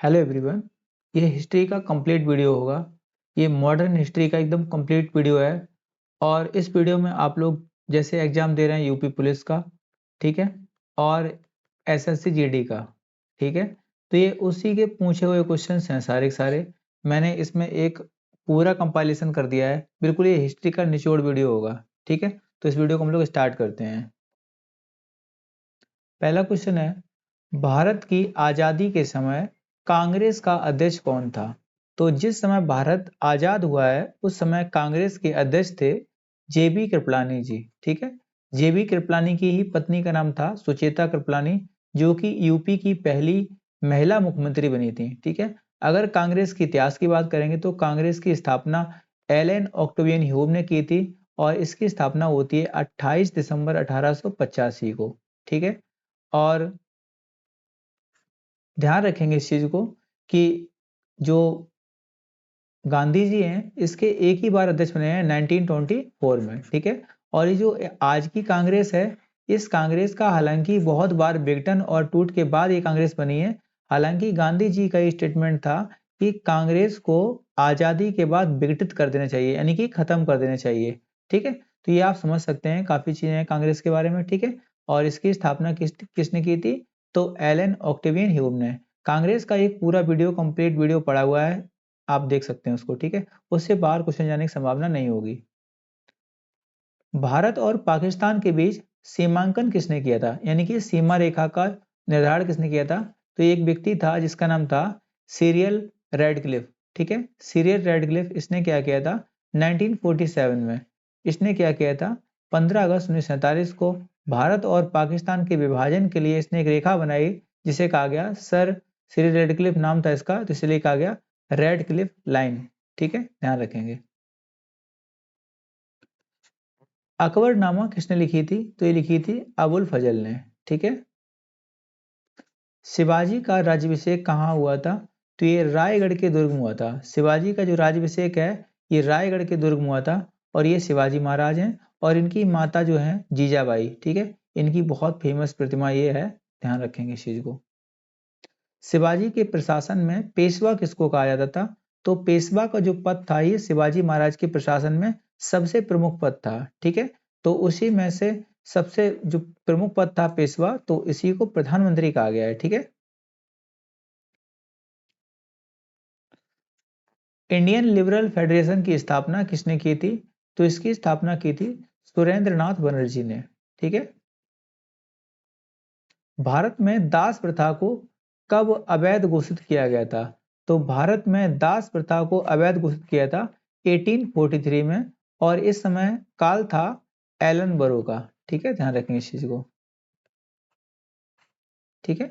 Hello everyone, ये history का complete video होगा। ये मॉडर्न हिस्ट्री का एकदम कंप्लीट वीडियो है। और इस वीडियो में आप लोग जैसे एग्जाम दे रहे हैं यूपी पुलिस का, ठीक है, और एसएससी जीडी का, ठीक है, तो ये उसी के पूछे हुए क्वेश्चंस हैं सारे के सारे। मैंने इसमें एक पूरा कंपाइलेशन कर दिया है, बिल्कुल ये हिस्ट्री का निचोड़ वीडियो होगा, ठीक है। तो इस वीडियो को हम लोग स्टार्ट करते हैं। पहला क्वेश्चन है, भारत की आज़ादी के समय कांग्रेस का अध्यक्ष कौन था? तो जिस समय भारत आज़ाद हुआ है उस समय कांग्रेस के अध्यक्ष थे जेबी कृपलानी जी, ठीक है। जेबी कृपलानी की ही पत्नी का नाम था सुचेता कृपलानी, जो कि यूपी की पहली महिला मुख्यमंत्री बनी थी, ठीक है। अगर कांग्रेस के इतिहास की बात करेंगे तो कांग्रेस की स्थापना एलन ऑक्टेवियन ह्यूम ने की थी और इसकी स्थापना होती है 28 दिसंबर 1885 को, ठीक है। और ध्यान रखेंगे इस चीज को कि जो गांधी जी हैं इसके एक ही बार अध्यक्ष बने हैं 1924 में, ठीक है। और ये जो आज की कांग्रेस है, इस कांग्रेस का हालांकि बहुत बार विघटन और टूट के बाद ये कांग्रेस बनी है। हालांकि गांधी जी का ये स्टेटमेंट था कि कांग्रेस को आजादी के बाद विघटित कर देना चाहिए, यानी कि खत्म कर देना चाहिए, ठीक है। तो ये आप समझ सकते हैं, काफी चीजें हैं कांग्रेस के बारे में, ठीक है। और इसकी स्थापना किसने की थी? तो एलन ऑक्टेवियन ह्यूम ने। कांग्रेस का एक पूरा वीडियो कंप्लीट वीडियो पड़ा हुआ है, आप देख सकते हैं उसको, ठीक है। उससे बाहर क्वेश्चन जाने की संभावना नहीं होगी। भारत और पाकिस्तान के बीच सीमांकन किसने किया था, यानी कि सीमा रेखा का निर्धारण किसने किया था? तो एक व्यक्ति था जिसका नाम था सीरियल रेडक्लिफ, ठीक है। सीरियल रेडक्लिफ, इसने क्या किया था 1947 में? इसने क्या किया था 15 अगस्त 1947 को भारत और पाकिस्तान के विभाजन के लिए इसने एक रेखा बनाई, जिसे कहा गया सर सीरियल रेडक्लिफ नाम था इसका, तो इसलिए कहा गया रेड क्लिफ लाइन, ठीक है, ध्यान रखेंगे। अकबरनामा किसने लिखी थी? तो ये लिखी थी अबुल फजल ने, ठीक है। शिवाजी का राज्याभिषेक कहाँ हुआ था? तो ये रायगढ़ के दुर्ग में हुआ था। शिवाजी का जो राज्याभिषेक है ये रायगढ़ के दुर्ग में हुआ था। और ये शिवाजी महाराज हैं और इनकी माता जो है जीजाबाई, ठीक है। इनकी बहुत फेमस प्रतिमा ये है, ध्यान रखेंगे इस चीज को। शिवाजी के प्रशासन में पेशवा किसको कहा जाता था? तो पेशवा का जो पद था ये शिवाजी महाराज के प्रशासन में सबसे प्रमुख पद था, ठीक है। तो उसी में से सबसे जो प्रमुख पद था पेशवा, तो इसी को प्रधानमंत्री कहा गया है, ठीक है। इंडियन लिबरल फेडरेशन की स्थापना किसने की थी? तो इसकी स्थापना की थी सुरेंद्र नाथ बनर्जी ने, ठीक है। भारत में दास प्रथा को कब अवैध घोषित किया गया था? तो भारत में दास प्रथा को अवैध घोषित किया था 1843 में। और इस समय काल था एलन बरो का, ठीक है, ध्यान रखेंगे इस चीज को, ठीक है।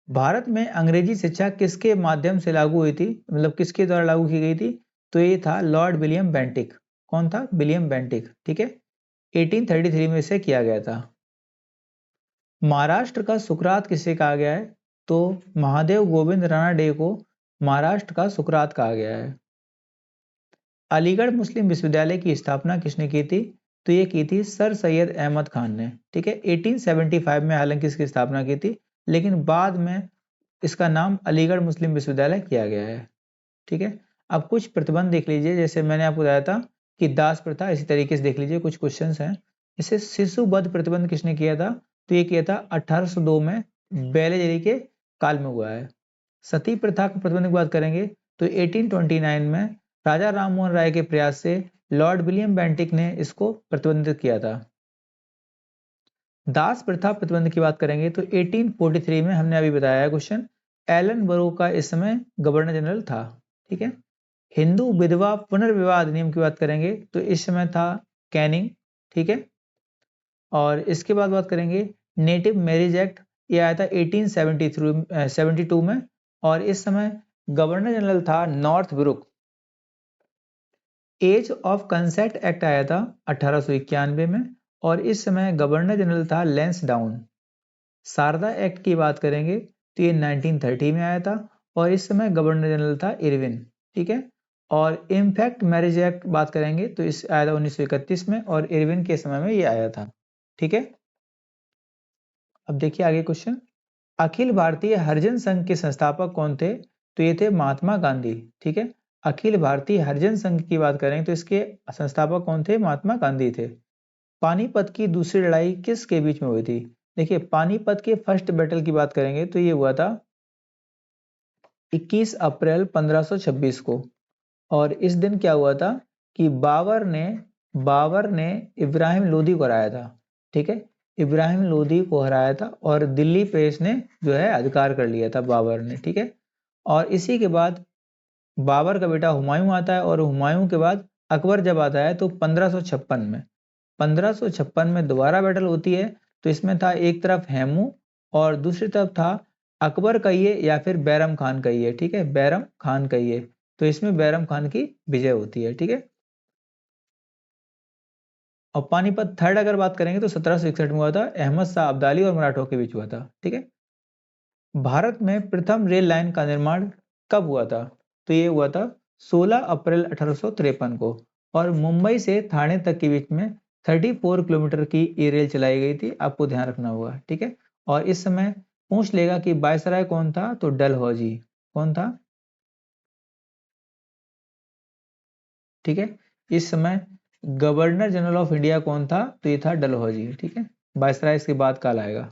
भारत में अंग्रेजी शिक्षा किसके माध्यम से लागू हुई थी, मतलब किसके द्वारा लागू की गई थी? तो ये था लॉर्ड विलियम बेंटिक। कौन था? विलियम बेंटिक, ठीक है। 1833 में इसे किया गया था। महाराष्ट्र का सुकरात किसे कहा गया है? तो महादेव गोविंद राणा डे को महाराष्ट्र का सुकरात कहा गया है। अलीगढ़ मुस्लिम विश्वविद्यालय की स्थापना किसने की थी? तो ये की थी सर सैयद अहमद खान ने, ठीक है। 1875 में हालांकि इसकी स्थापना की थी, लेकिन बाद में इसका नाम अलीगढ़ मुस्लिम विश्वविद्यालय किया गया है, ठीक है। अब कुछ प्रतिबंध देख लीजिए, जैसे मैंने आपको बताया था कि दास प्रथा, इसी तरीके से देख लीजिए कुछ क्वेश्चंस हैं। इसे शिशु वध प्रतिबंध किसने किया था? तो ये किया था 1802 में बेलेजरी के काल में हुआ है। सती प्रथा के प्रतिबंध की बात करेंगे तो 1829 में राजा राममोहन राय के प्रयास से लॉर्ड विलियम बेंटिक ने इसको प्रतिबंधित किया था। दास प्रथा प्रतिबंध की बात करेंगे तो 1843 में हमने अभी बताया है क्वेश्चन, एलन बरो का इस समय गवर्नर जनरल था, ठीक है। हिंदू विधवा पुनर्विवाह अधिनियम की बात करेंगे तो इस समय था कैनिंग, ठीक है। और इसके बाद बात करेंगे नेटिव मैरिज एक्ट, ये आया था 1872 में। और इस समय गवर्नर जनरल था Northbrook. Age of consent act आया था 1891 में और इस समय गवर्नर जनरल था लेंस डाउन। शारदा एक्ट की बात करेंगे तो ये 1930 में आया था और इस समय गवर्नर जनरल था इरविन, ठीक है। और इम्फैक्ट मैरिज एक्ट बात करेंगे तो इस आया था 1931 में और इरविन के समय में ये आया था, ठीक है। अब देखिए आगे क्वेश्चन, अखिल भारतीय हरिजन संघ के संस्थापक कौन थे? तो ये थे महात्मा गांधी। ठीक है, अखिल भारतीय हरिजन संघ की बात करें तो इसके संस्थापक कौन थे? महात्मा गांधी थे। पानीपत की दूसरी लड़ाई किसके बीच में हुई थी? देखिए, पानीपत के फर्स्ट बैटल की बात करेंगे तो ये हुआ था 21 अप्रैल 1526 को। और इस दिन क्या हुआ था कि बाबर ने इब्राहिम लोदी को हराया था। ठीक है, इब्राहिम लोदी को हराया था और दिल्ली प्रेस ने जो है अधिकार कर लिया था बाबर ने। ठीक है, और इसी के बाद बाबर का बेटा हुमायूं आता है, और हुमायूं के बाद अकबर जब आता है तो 1556 में दोबारा बैटल होती है। तो इसमें था एक तरफ हेमू और दूसरी तरफ था अकबर कहिए या फिर बैरम खान कहिए। ठीक है, बैरम खान कहिए। तो इसमें बैरम खान की विजय होती है। ठीक है, और पानीपत थर्ड अगर बात करेंगे तो 1761 में हुआ था, अहमद शाह अब्दाली और मराठों के बीच हुआ था। ठीक है, भारत में प्रथम रेल लाइन का निर्माण कब हुआ था? तो ये हुआ था 16 अप्रैल 1853 को, और मुंबई से थाने तक के बीच में 34 किलोमीटर की ये रेल चलाई गई थी। आपको ध्यान रखना होगा। ठीक है, और इस समय पूछ लेगा कि वायसराय कौन था? तो डलहौजी। कौन था? ठीक है, इस समय गवर्नर जनरल ऑफ इंडिया कौन था? तो ये था डलहौजी। ठीक है, वायसराय इसके बाद काल आएगा।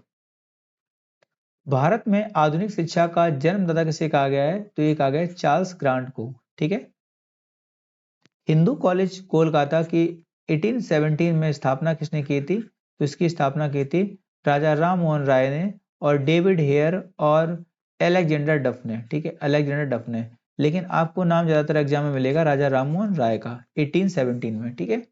भारत में आधुनिक शिक्षा का जन्मदाता किसे कहा गया है? तो ये कहा गया है चार्ल्स ग्रांट को। ठीक है, हिंदू कॉलेज कोलकाता की 1817 में स्थापना किसने की थी? तो इसकी स्थापना की थी राजा राम मोहन राय ने, और डेविड हेयर और अलेक्जेंडर डफ ने। ठीक है, अलेक्जेंडर डफ ने। लेकिन आपको नाम ज्यादातर एग्जाम में मिलेगा राजा राम मोहन राय का, 1817 में। ठीक है,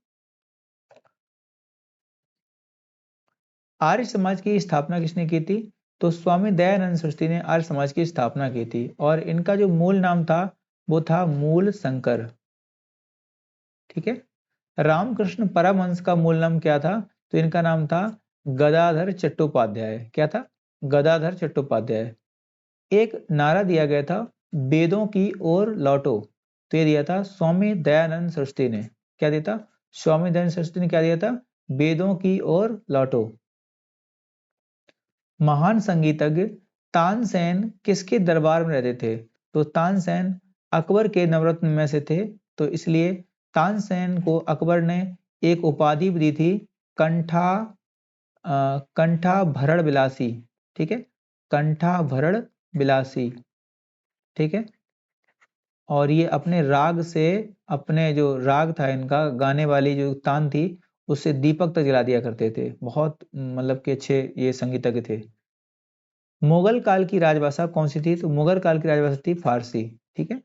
आर्य समाज की स्थापना किसने की थी? तो स्वामी दयानंद सरस्वती ने आर्य समाज की स्थापना की थी, और इनका जो मूल नाम था वो था मूल शंकर। ठीक है, रामकृष्ण परमहंस का मूल नाम क्या था? तो इनका नाम था गदाधर चट्टोपाध्याय। क्या था? गदाधर चट्टोपाध्याय। एक नारा दिया गया था, वेदों की ओर लौटो। तो ये दिया था स्वामी दयानंद सरस्वती ने। क्या दिया था? स्वामी दयानंद सरस्वती ने क्या दिया था? वेदों की ओर लौटो। महान संगीतज्ञ तानसेन किसके दरबार में रहते थे? तो तानसेन अकबर के नवरत्न में से थे। तो इसलिए तानसेन को अकबर ने एक उपाधि भी दी थी, कंठा कंठा भरण बिलासी। ठीक है, कंठा भरण बिलासी। ठीक है, और ये अपने राग से, अपने जो राग था इनका, गाने वाली जो तान थी, उससे दीपक तक जला दिया करते थे। बहुत मतलब कि अच्छे ये संगीतज्ञ थे। मुगल काल की राजभाषा कौन सी थी? तो मुगल काल की राजभाषा थी फारसी। ठीक है,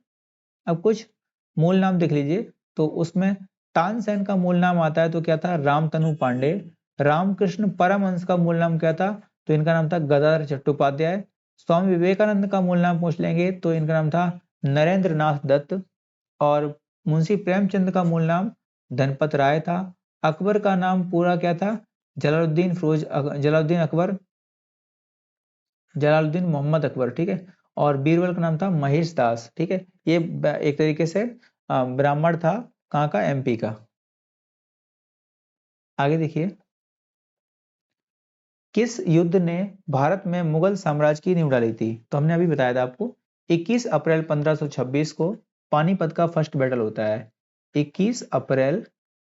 अब कुछ मूल नाम देख लीजिए। तो उसमें तानसेन का मूल नाम आता है तो क्या था? रामतनु पांडे। रामकृष्ण परमहंस का मूल नाम क्या था? तो इनका नाम था गदाधर चट्टोपाध्याय। स्वामी विवेकानंद का मूल नाम पूछ लेंगे तो इनका नाम था नरेंद्र नाथ दत्त। और मुंशी प्रेमचंद का मूल नाम धनपत राय था। अकबर का नाम पूरा क्या था? जलालुद्दीन अकबर, जलालुद्दीन मोहम्मद अकबर। ठीक है, और बीरबल का नाम था महेश दास। ठीक है, ये एक तरीके से ब्राह्मण था। कहाँ का? एमपी का। आगे देखिए, किस युद्ध ने भारत में मुगल साम्राज्य की नींव डाली थी? तो हमने अभी बताया था आपको, 21 अप्रैल 1526 को पानीपत का फर्स्ट बैटल होता है। 21 अप्रैल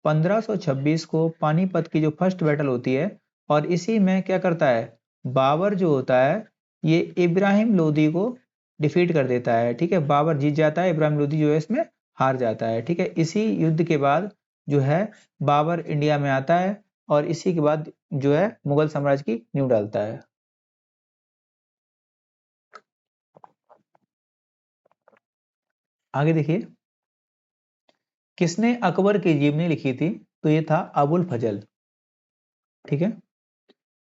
1526 को पानीपत की जो फर्स्ट बैटल होती है, और इसी में क्या करता है? बाबर जो होता है ये इब्राहिम लोदी को डिफीट कर देता है। ठीक है, बाबर जीत जाता है, इब्राहिम लोदी जो है इसमें हार जाता है। ठीक है, इसी युद्ध के बाद जो है बाबर इंडिया में आता है, और इसी के बाद जो है मुगल साम्राज्य की नींव डालता है। आगे देखिए, किसने अकबर की जीवनी लिखी थी? तो ये था अबुल फजल। ठीक है,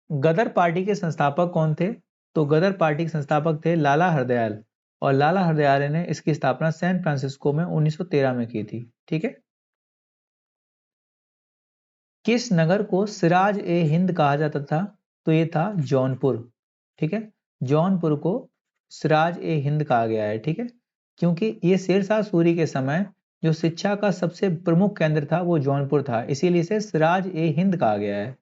गदर पार्टी के संस्थापक कौन थे? तो गदर पार्टी के संस्थापक थे लाला हरदयाल, और लाला हरदयाल ने इसकी स्थापना सैन फ्रांसिस्को में 1913 में की थी। ठीक है, किस नगर को सिराज ए हिंद कहा जाता था? तो ये था जौनपुर। ठीक है, जौनपुर को सिराज ए हिंद कहा गया है। ठीक है, क्योंकि ये शेरशाह सूरी के समय जो शिक्षा का सबसे प्रमुख केंद्र था वो जौनपुर था, इसीलिए इसे सिराज ए हिंद कहा गया है।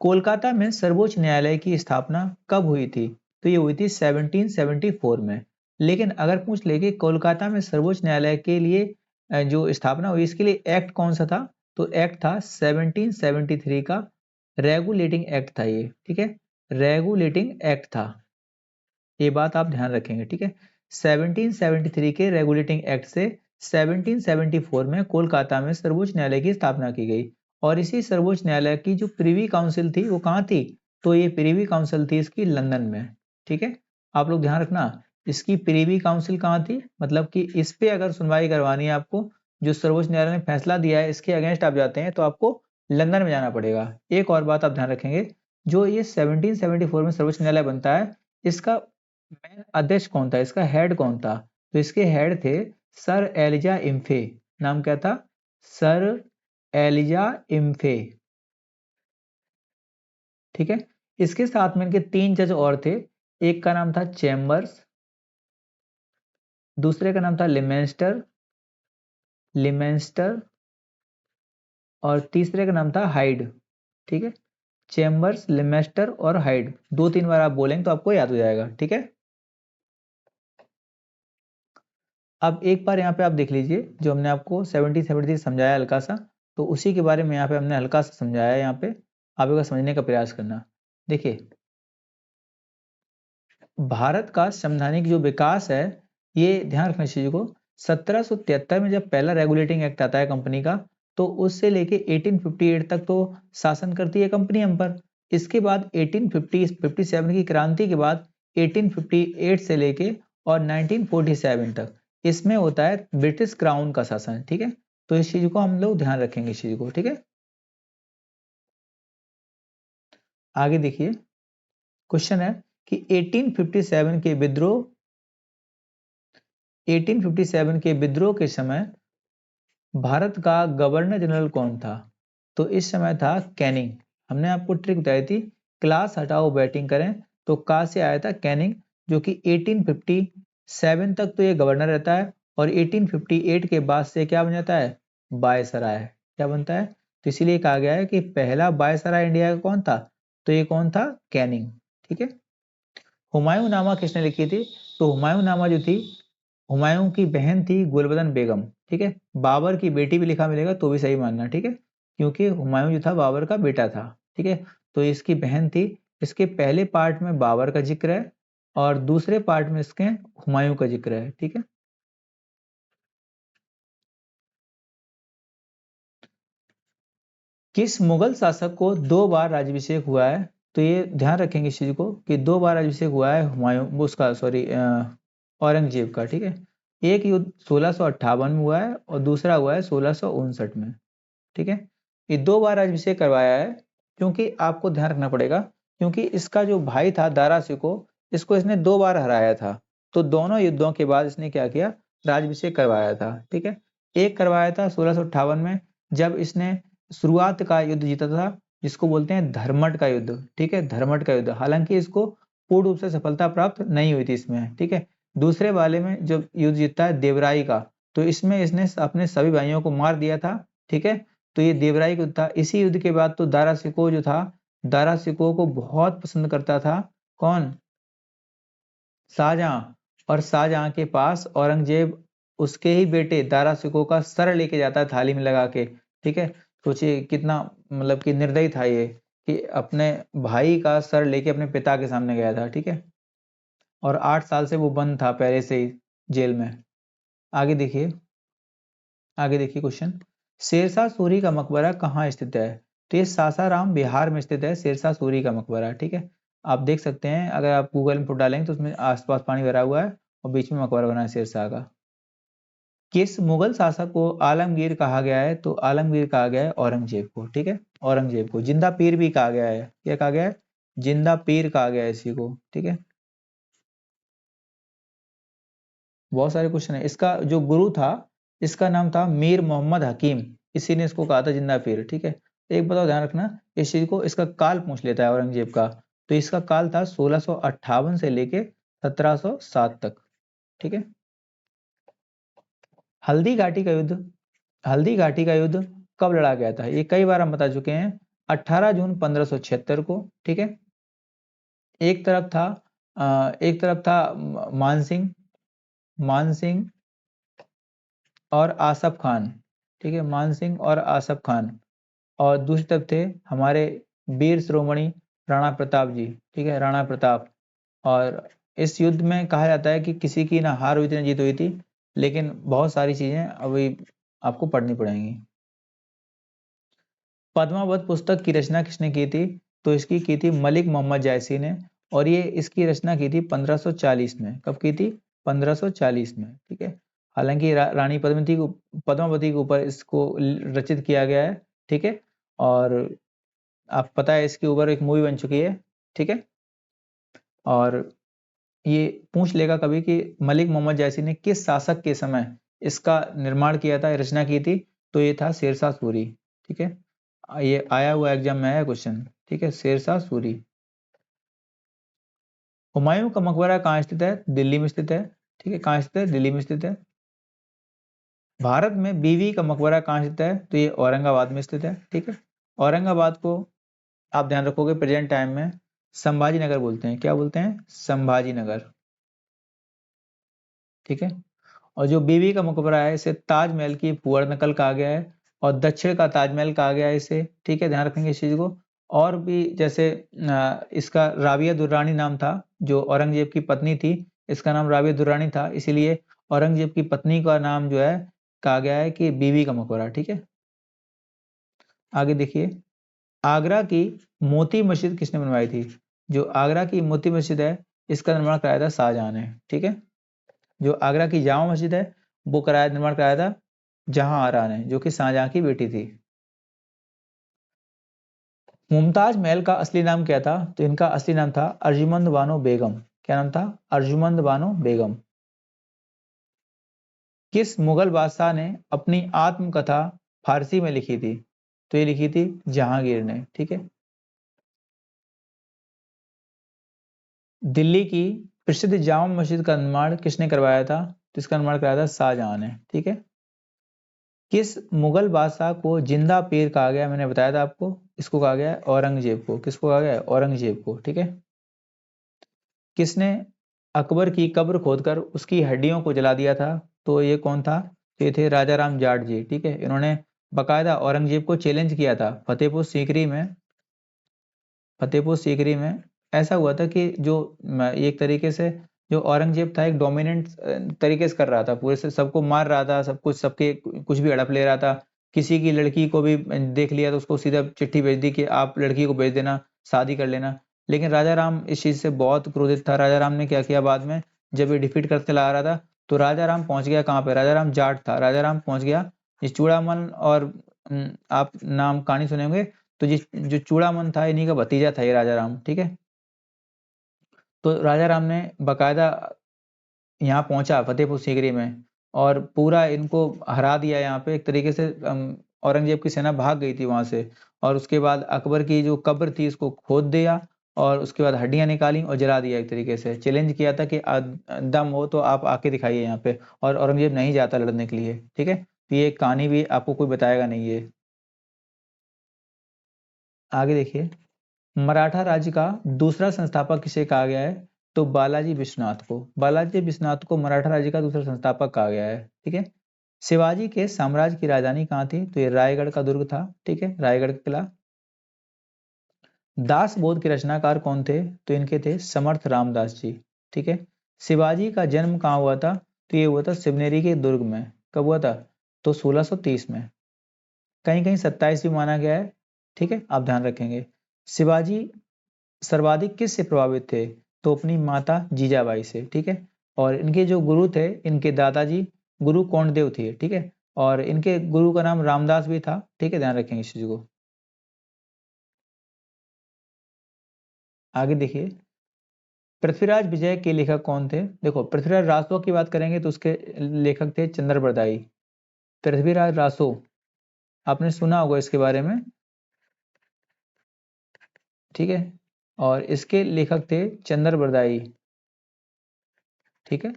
कोलकाता में सर्वोच्च न्यायालय की स्थापना कब हुई थी? तो ये हुई थी 1774 में। लेकिन अगर पूछ ले कि कोलकाता में सर्वोच्च न्यायालय के लिए जो स्थापना हुई, इसके लिए एक्ट कौन सा था? तो एक्ट था 1773 का रेगुलेटिंग एक्ट था ये, ठीक है, रेगुलेटिंग एक्ट था। ये बात आप ध्यान रखेंगे, ठीक है। 1773 के रेगुलेटिंग एक्ट से 1774 में कोलकाता में सर्वोच्च न्यायालय की स्थापना की गई। और इसी सर्वोच्च न्यायालय की जो प्रीवी काउंसिल थी वो कहाँ थी? तो ये प्रीवी काउंसिल थी इसकी लंदन में, ठीक है। आप लोग ध्यान रखना, इसकी प्रीवी काउंसिल कहाँ थी, मतलब कि इस पे अगर सुनवाई करवानी है आपको, जो सर्वोच्च न्यायालय ने फैसला दिया है इसके अगेंस्ट आप जाते हैं तो आपको लंदन में जाना पड़ेगा। एक और बात आप ध्यान रखेंगे, जो ये 1774 में सर्वोच्च न्यायालय बनता है, इसका मेन अध्यक्ष कौन था, इसका हेड कौन था? तो इसके हेड थे सर एलिजा इम्फे। नाम क्या था? सर एलिजा इम्फे, ठीक है। इसके साथ में इनके 3 जज और थे। एक का नाम था चैम्बर्स, दूसरे का नाम था लिमेंस्टर लिमेंस्टर और तीसरे का नाम था हाइड, ठीक है। चैम्बर्स, लिमेस्टर और हाइड, 2-3 बार आप बोलेंगे तो आपको याद हो जाएगा, ठीक है। अब एक बार यहाँ पे आप देख लीजिए, जो हमने आपको 1773 समझाया हल्का सा, तो उसी के बारे में यहाँ पे हमने हल्का सा समझाया। यहाँ पे आप एक बार समझने का प्रयास करना। देखिए, भारत का संवैधानिक जो विकास है, ये ध्यान रखना इस चीज को, 1773 में जब पहला रेगुलेटिंग एक्ट आता है कंपनी का, तो उससे लेके 1858 तक तो शासन करती है कंपनी हम पर। इसके बाद 1857 की क्रांति के बाद 1858 से लेके और 1947 तक इसमें होता है ब्रिटिश क्राउन का शासन, ठीक है। तो इस चीज को हम लोग ध्यान रखेंगे, इस चीज को, ठीक है। आगे देखिए, क्वेश्चन है कि 1857 के विद्रोह के समय भारत का गवर्नर जनरल कौन था? तो इस समय था कैनिंग। हमने आपको ट्रिक बताई थी, क्लास हटाओ बैटिंग करें, तो का से आया था कैनिंग, जो कि 1857 तक तो ये गवर्नर रहता है और 1858 के बाद से क्या बन जाता है? वायसराय। क्या बनता है? तो इसीलिए कहा गया है कि पहला वायसराय इंडिया का कौन था? तो ये कौन था? कैनिंग, ठीक है। हुमायूं नामा किसने लिखी थी? तो हुमायूं नामा जो थी, हुमायूं की बहन थी गुलबदन बेगम, ठीक है। बाबर की बेटी भी लिखा मिलेगा तो भी सही मानना, ठीक है, क्योंकि हुमायूं जो था बाबर का बेटा था, ठीक है। तो इसकी बहन थी। इसके पहले पार्ट में बाबर का जिक्र है और दूसरे पार्ट में इसके हुमायूं का जिक्र है, ठीक है। किस मुगल शासक को 2 बार राज्याभिषेक हुआ है? तो ये ध्यान रखेंगे इस चीज को कि 2 बार राज्याभिषेक हुआ है हुमायूं, उसका सॉरी, औरंगजेब का, ठीक है। एक युद्ध 1658 में हुआ है और दूसरा हुआ है 1659 में, ठीक है। ये 2 बार राज्याभिषेक करवाया है, क्योंकि आपको ध्यान रखना पड़ेगा, क्योंकि इसका जो भाई था दारा सिको, इसको इसने 2 बार हराया था। तो दोनों युद्धों के बाद इसने क्या किया? राज्याभिषेक करवाया था, ठीक है। एक करवाया था 1658 में, जब इसने शुरुआत का युद्ध जीता था, जिसको बोलते हैं धर्मट का युद्ध, ठीक है, धर्मट का युद्ध। हालांकि इसको पूर्ण रूप से सफलता प्राप्त नहीं हुई थी इसमें, ठीक है। दूसरे वाले में जब युद्ध जीतता है देवराई का, तो इसमें इसने अपने सभी भाइयों को मार दिया था, ठीक है। तो ये देवराई का युद्ध था। इसी युद्ध के बाद तो दारा सिको जो था, दारा सिको को बहुत पसंद करता था कौन? शाहजहां। और शाहजहां के पास औरंगजेब उसके ही बेटे दारा सिको का सर लेके जाता है थाली में लगा के, ठीक है। सोचिए कितना मतलब कि निर्दयी था ये, कि अपने भाई का सर लेके अपने पिता के सामने गया था, ठीक है। और 8 साल से वो बंद था पहले से ही जेल में। आगे देखिए, आगे देखिए क्वेश्चन, शेरशाह सूरी का मकबरा कहाँ स्थित है? तो ये सासाराम बिहार में स्थित है शेरशाह सूरी का मकबरा, ठीक है। आप देख सकते हैं, अगर आप गूगल में फोटो डालेंगे तो उसमें आसपास पानी भरा हुआ है और बीच में मकबरा बना है शेरशाह का। किस मुगल शासक को आलमगीर कहा गया है? तो आलमगीर कहा गया है औरंगजेब को, ठीक है, औरंगजेब को। जिंदा पीर भी कहा गया है। क्या कहा गया है? जिंदा पीर कहा गया है इसी को, ठीक है। बहुत सारे क्वेश्चन है। इसका जो गुरु था, इसका नाम था मीर मोहम्मद हकीम, इसी ने इसको कहा था जिंदा पीर, ठीक है। एक बताओ, ध्यान रखना इस चीज को, इसका काल पूछ लेता है औरंगजेब का। तो इसका काल था 1658 से लेके 1707 तक, ठीक है। हल्दी घाटी का युद्ध, हल्दी घाटी का युद्ध कब लड़ा गया था? ये कई बार हम बता चुके हैं। 18 जून 1576 को, ठीक है। एक तरफ था मानसिंह मानसिंह और आसफ खान, ठीक है, मानसिंह और आसफ खान। और दूसरी तरफ थे हमारे वीर शिरोमणि राणा प्रताप जी, ठीक है, राणा प्रताप। और इस युद्ध में कहा जाता है कि किसी की ना हार हुई थी ना जीत हुई थी, लेकिन बहुत सारी चीजें अभी आपको पढ़नी पड़ेंगी। पद्मावत पुस्तक की रचना किसने की थी? तो इसकी की थी मलिक मोहम्मद जायसी ने, और ये इसकी रचना की थी 1540 में। कब की थी? 1540 में, ठीक है। हालांकि रानी पद्मावती के ऊपर इसको रचित किया गया है, ठीक है। और आप पता है इसके ऊपर एक मूवी बन चुकी है, ठीक है। और ये पूछ लेगा कभी कि मलिक मोहम्मद जायसी ने किस शासक के समय इसका निर्माण किया था, रचना की थी? तो ये था शेरशाह सूरी, ठीक है। ये आया हुआ एग्जाम में आया क्वेश्चन, ठीक है, शेरशाह सूरी। हुमायूं का मकबरा कहाँ स्थित है? दिल्ली में स्थित है, ठीक है। कहाँ स्थित है? दिल्ली में स्थित है। भारत में बीवी का मकबरा कहाँ स्थित है? तो ये औरंगाबाद में स्थित है, ठीक है। औरंगाबाद को आप ध्यान रखोगे प्रेजेंट टाइम में संभाजी नगर बोलते हैं। क्या बोलते हैं? संभाजी नगर, ठीक है। और जो बीवी का मकबरा है इसे ताजमहल की पुअर नकल कहा गया है, और दक्षिण का ताजमहल कहा गया है इसे, ठीक है। ध्यान रखेंगे इस चीज को। और भी जैसे इसका राबिया दुर्रानी नाम था, जो औरंगजेब की पत्नी थी, इसका नाम राबिया दुर्रानी था, इसीलिए औरंगजेब की पत्नी का नाम जो है कहा गया है कि बीवी का मकबरा, ठीक है। आगे देखिए, आगरा की मोती मस्जिद किसने बनवाई थी? जो आगरा की मोती मस्जिद है इसका निर्माण कराया था शाहजहां ने, ठीक है। जो आगरा की जामा मस्जिद है वो निर्माण कराया था जहां आरा ने, जो कि शाहजहां की बेटी थी। मुमताज महल का असली नाम क्या था? तो इनका असली नाम था अर्जुमंद बानो बेगम। क्या नाम था? अर्जुमंद बानो बेगम। किस मुगल बादशाह ने अपनी आत्मकथा फारसी में लिखी थी? तो ये लिखी थी जहांगीर ने, ठीक है। दिल्ली की प्रसिद्ध जामा मस्जिद का निर्माण किसने करवाया था? तो इसका निर्माण कराया था शाहजहां ने, ठीक है। किस मुगल बादशाह को जिंदा पीर कहा गया? मैंने बताया था आपको, इसको कहा गया है औरंगजेब को। किसको कहा गया है? औरंगजेब को, ठीक है। किसने अकबर की कब्र खोदकर उसकी हड्डियों को जला दिया था? तो ये कौन था? ये थे राजा राम जाट जी, ठीक है। इन्होंने बकायदा औरंगजेब को चैलेंज किया था फतेहपुर सीकरी में। ऐसा हुआ था कि जो एक तरीके से जो औरंगजेब था एक डोमिनेंट तरीके से कर रहा था, पूरे से सबको मार रहा था, सब कुछ सबके कुछ भी हड़प ले रहा था। किसी की लड़की को भी देख लिया तो उसको सीधा चिट्ठी भेज दी कि आप लड़की को भेज देना, शादी कर लेना। लेकिन राजा राम इस चीज से बहुत क्रोधित था। राजा राम ने क्या किया बाद में, जब ये डिफीट करते ला रहा था, तो राजा राम पहुंच गया कहाँ पे? राजा राम जाट था, राजा राम पहुंच गया इस चूड़ामन और आप नाम कहानी सुने होंगे। तो जिस जो चूड़ामन था इन्हीं का भतीजा था ये राजा राम, ठीक है। तो राजा राम ने बकायदा यहाँ पहुंचा फतेहपुर सीकरी में, और पूरा इनको हरा दिया यहाँ पे एक तरीके से। औरंगजेब की सेना भाग गई थी वहां से। और उसके बाद अकबर की जो कब्र थी उसको खोद दिया, और उसके बाद हड्डियां निकाली और जला दिया। एक तरीके से चैलेंज किया था कि दम हो तो आप आके दिखाइए यहाँ पे, और औरंगजेब नहीं जाता लड़ने के लिए, ठीक है। तो ये कहानी भी आपको कोई बताएगा नहीं ये। आगे देखिए, मराठा राज्य का दूसरा संस्थापक किसे कहा गया है? तो बालाजी विश्वनाथ को। बालाजी विश्वनाथ को मराठा राज्य का दूसरा संस्थापक कहा गया है, ठीक है। शिवाजी के साम्राज्य की राजधानी कहाँ थी? तो ये रायगढ़ का दुर्ग था, ठीक है, रायगढ़ का किला। दास बोध के रचनाकार कौन थे? तो इनके थे समर्थ रामदास जी, ठीक है। शिवाजी का जन्म कहाँ हुआ था? तो ये हुआ था शिवनेरी के दुर्ग में। कब हुआ था? तो 1630 में। कहीं कहीं 27 भी माना गया है, ठीक है, आप ध्यान रखेंगे। शिवाजी सर्वाधिक किससे प्रभावित थे? तो अपनी माता जीजाबाई से, ठीक है। और इनके जो गुरु थे, इनके दादाजी गुरु कौंडदेव थे, ठीक है। और इनके गुरु का नाम रामदास भी था, ठीक है, ध्यान रखेंगे इस चीज को। आगे देखिए, पृथ्वीराज विजय के लेखक कौन थे? देखो, पृथ्वीराज रासो की बात करेंगे तो उसके लेखक थे चंद्र बरदाई। पृथ्वीराज रासो, आपने सुना होगा इसके बारे में, ठीक है। और इसके लेखक थे चंद्र बरदाई, ठीक है।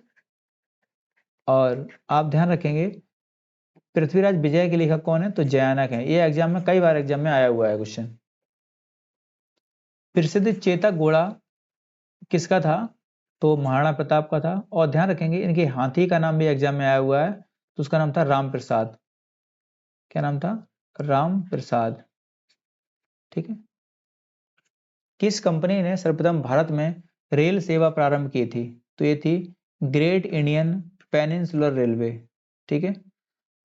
और आप ध्यान रखेंगे पृथ्वीराज विजय के लेखक कौन है? तो जयानक है। ये एग्जाम में कई बार एग्जाम में आया हुआ है क्वेश्चन। प्रसिद्ध चेतक घोड़ा किसका था? तो महाराणा प्रताप का था। और ध्यान रखेंगे इनके हाथी का नाम भी एग्जाम में आया हुआ है, तो उसका नाम था राम प्रसाद। क्या नाम था? राम प्रसाद। ठीक है। किस कंपनी ने सर्वप्रथम भारत में रेल सेवा प्रारंभ की थी? तो ये थी ग्रेट इंडियन पेनिनसुलर रेलवे। ठीक है।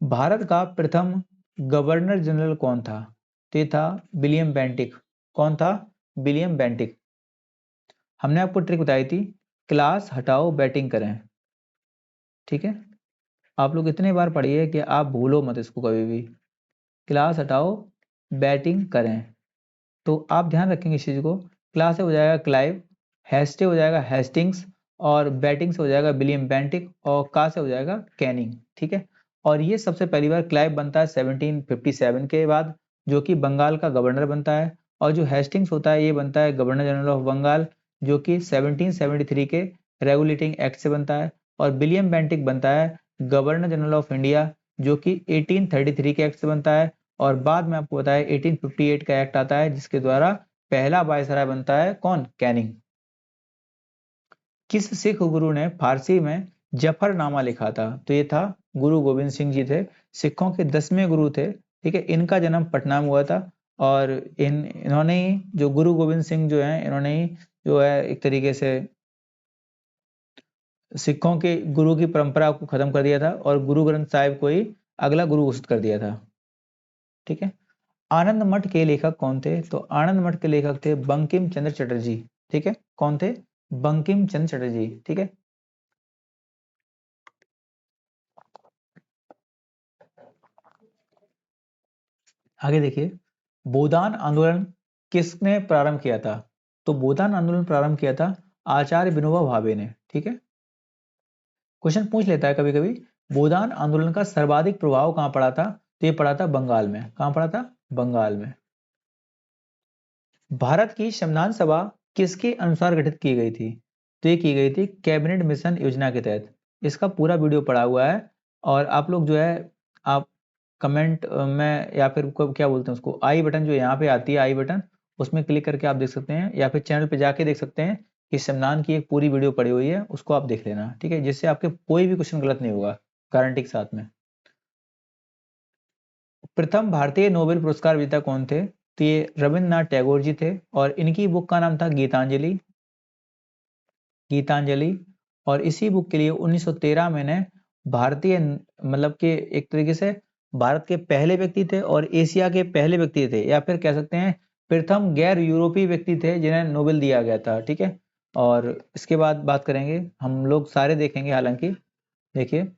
भारत का प्रथम गवर्नर जनरल कौन था? तो ये था विलियम बेंटिक। कौन था? William Bentinck. हमने आपको ट्रिक बताई थी, क्लास हटाओ बैटिंग करें। ठीक है। आप लोग इतने बार पढ़िए कि आप भूलो मत इसको कभी भी। क्लास हटाओ बैटिंग करें। तो आप ध्यान रखेंगे इस चीज़ को। क्लास से हो जाएगा क्लाइव, हैश से हो जाएगा हेस्टिंग्स, और बैटिंग से हो जाएगा विलियम बेंटिक, और का से हो जाएगा कैनिंग। ठीक है। और ये सबसे पहली बार क्लाइव बनता है 1757 के बाद, जो कि बंगाल का गवर्नर बनता है। और जो हेस्टिंग्स होता है ये बनता है गवर्नर जनरल ऑफ बंगाल, जो कि 1773 के रेगुलेटिंग एक्ट से बनता है। और विलियम बेंटिक बनता है गवर्नर जनरल ऑफ इंडिया, जो कि 1833 के एक्ट से बनता है। और बाद में आपको बताया 1858 का एक्ट आता है, जिसके द्वारा पहला वायसराय बनता है कौन? कैनिंग। किस सिख गुरु ने फारसी में जफरनामा लिखा था? तो ये था गुरु गोविंद सिंह जी थे, सिखों के 10वें गुरु थे। ठीक है। इनका जन्म पटना में हुआ था। और इन्होंने ही, जो गुरु गोविंद सिंह जो है, इन्होंने ही जो है एक तरीके से सिखों के गुरु की परंपरा को खत्म कर दिया था, और गुरु ग्रंथ साहिब को ही अगला गुरु घोषित कर दिया था। ठीक है। आनंद मठ के लेखक कौन थे? तो आनंद मठ के लेखक थे बंकिम चंद्र चटर्जी। ठीक है। कौन थे? बंकिम चंद्र चटर्जी। ठीक है। आगे देखिए, बोधान आंदोलन किसने प्रारंभ किया था? तो बोधान आंदोलन प्रारंभ किया था आचार्य विनोबा भावे ने। ठीक है। क्वेश्चन पूछ लेता है कभी कभी, बोधान आंदोलन का सर्वाधिक प्रभाव कहां पड़ा था? तो ये पड़ा था बंगाल में। कहां पड़ा था? बंगाल में। भारत की संविधान सभा किसके अनुसार गठित की गई थी? तो ये की गई थी कैबिनेट मिशन योजना के तहत। इसका पूरा वीडियो पड़ा हुआ है, और आप लोग जो है, आप कमेंट में, या फिर क्या बोलते हैं उसको, आई बटन जो यहाँ पे आती है, आई बटन, उसमें क्लिक करके आप देख सकते हैं, या फिर चैनल पे जाके देख सकते हैं कि संविधान की एक पूरी वीडियो पड़ी हुई है, उसको आप देख लेना। ठीक है। जिससे आपके कोई भी क्वेश्चन गलत नहीं होगा, गारंटी के साथ में। प्रथम भारतीय नोबेल पुरस्कार विजेता कौन थे? तो ये रविन्द्रनाथ टैगोर जी थे, और इनकी बुक का नाम था गीतांजलि। गीतांजलि। और इसी बुक के लिए 1913 में ने भारतीय, मतलब कि एक तरीके से भारत के पहले व्यक्ति थे, और एशिया के पहले व्यक्ति थे, या फिर कह सकते हैं प्रथम गैर यूरोपीय व्यक्ति थे जिन्हें नोबेल दिया गया था। ठीक है। और इसके बाद बात करेंगे, हम लोग सारे देखेंगे हालांकि। देखिए,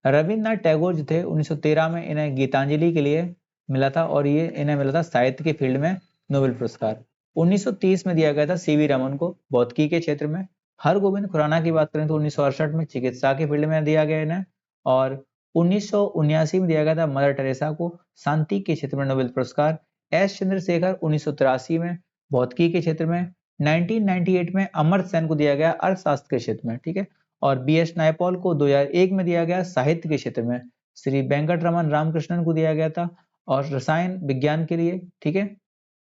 रविन्द्रनाथ टैगोर जो थे 1913 में इन्हें गीतांजलि के लिए मिला था, और ये इन्हें मिला था साहित्य के फील्ड में नोबेल पुरस्कार। 1930 में दिया गया था सीवी रमन को भौतिकी के क्षेत्र में। हरगोविंद खुराना की बात करें तो 1968 में चिकित्सा के फील्ड में दिया गया इन्हें। और 1979 में दिया गया था मदर टेरेसा को शांति के क्षेत्र में नोबेल पुरस्कार। एस चंद्रशेखर 1983 में भौतिकी के क्षेत्र में। 1998 में अमर्त्य सेन को दिया गया अर्थशास्त्र के क्षेत्र में। ठीक है। और बी एस नायपॉल को 2001 में दिया गया साहित्य के क्षेत्र में। श्री वेंकटरमन रामकृष्णन को दिया गया था और रसायन विज्ञान के लिए। ठीक है,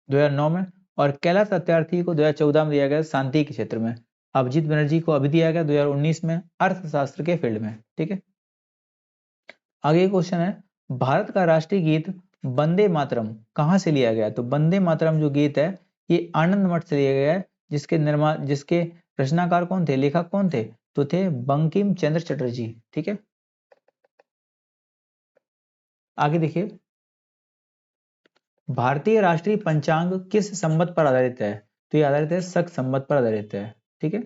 2009 में। और कैलाश सत्यार्थी को 2014 में दिया गया शांति के क्षेत्र में। अभिजीत बनर्जी को अभी दिया गया 2019 में अर्थशास्त्र के फील्ड में। ठीक है। आगे क्वेश्चन है, भारत का राष्ट्रीय गीत वंदे मातरम कहां से लिया गया? तो वंदे मातरम जो गीत है ये आनंद मठ से लिया गया है, जिसके रचनाकार कौन थे, लेखक कौन थे? तो थे बंकिम चंद्र चटर्जी। ठीक है। आगे देखिए, भारतीय राष्ट्रीय पंचांग किस संवत पर आधारित है? तो ये आधारित है शक संवत पर आधारित है। ठीक है।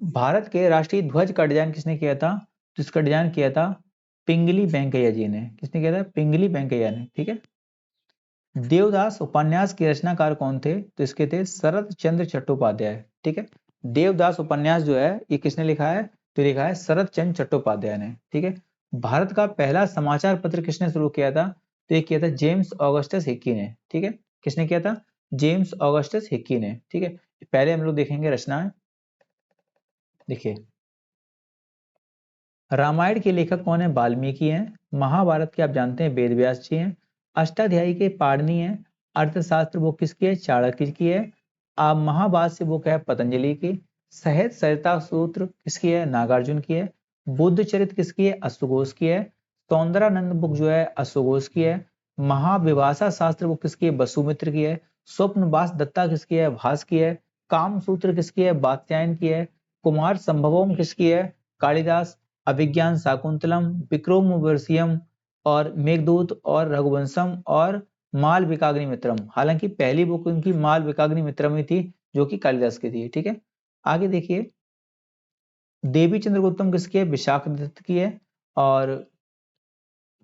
भारत के राष्ट्रीय ध्वज का डिजाइन किसने किया था? तो इसका डिजाइन किया था पिंगली वेंकैया जी ने। किसने किया था? पिंगली वेंकैया ने। ठीक है। देवदास उपन्यास के रचनाकार कौन थे? तो इसके थे शरत चंद्र चट्टोपाध्याय। ठीक है। देवदास उपन्यास जो है ये किसने लिखा है? तो लिखा है शरत चंद्र चट्टोपाध्याय ने। ठीक है। भारत का पहला समाचार पत्र किसने शुरू किया था? तो ये किया था जेम्स ऑगस्टस हिक्की ने। ठीक है। किसने किया था? जेम्स ऑगस्टस हिक्की ने। ठीक है। पहले हम लोग देखेंगे रचना। देखिए, रामायण के लेखक कौन है? वाल्मीकि हैं। महाभारत के आप जानते हैं वेद व्यास जी हैं। अष्टाध्यायी के पाणिनि हैं। अर्थशास्त्र वो किसकी है? चाणक्य की है। महाभाष्य बुक है पतंजलि की। सहज सरिता सूत्र किसकी है? नागार्जुन की है। बुद्ध चरित्र किसकी है? अश्वघोष की है। सौंदरानंद बुक जो है अश्वघोष की है। महाविभाषा शास्त्र बुक किसकी है? वसुमित्र की है। स्वप्नवास दत्ता किसकी है? भास की है। काम सूत्र किसकी है? वात्स्यायन की है। कुमार संभवम किसकी है? कालिदास। अभिज्ञान शाकुंतलम, विक्रमोर्वशीयम और मेघदूत और रघुवंशम और मालविकाग्निमित्रम। हालांकि पहली बुक उनकी मालविकाग्निमित्रम ही थी, जो कि कालिदास की थी। ठीक है, आगे देखिए, देवी चंद्रगुप्तम किसकी है? विशाख दत्त की है। और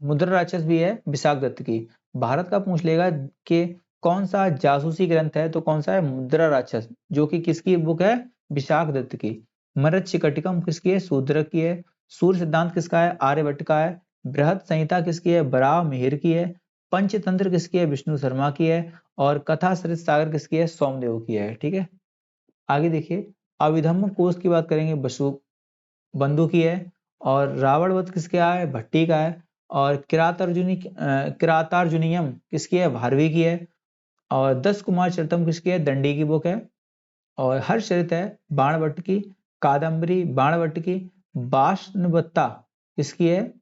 मुद्रा राक्षस भी है विशाख दत्त की। भारत का पूछ लेगा कि कौन सा जासूसी ग्रंथ है, तो कौन सा है? मुद्रा राक्षस, जो कि किसकी बुक है? विशाख दत्त की। मृच्छकटिकम किसकी है? शूद्रक की है। सूर्य सिद्धांत किसका है? आर्यभट्ट का है। बृहद संहिता किसकी है? बराव मिहिर की है। पंचतंत्र किसकी है? विष्णु शर्मा की है। और कथा सरित सागर किसकी है? सोमदेव की है। ठीक है, आगे देखिए, अभिधम्म कोश की बात करेंगे, बसु बंधु की है। और रावण वध किसका है? भट्टी का है। और किरातार्जुनियम किसकी है? भारवी की है। और 10 कुमार चरितम किसकी है? दंडी की बुक है। और हर्षचरित है बाणभट्ट की। कादम्बरी बाणभट्ट की। बाष्णवत्ता किसकी है?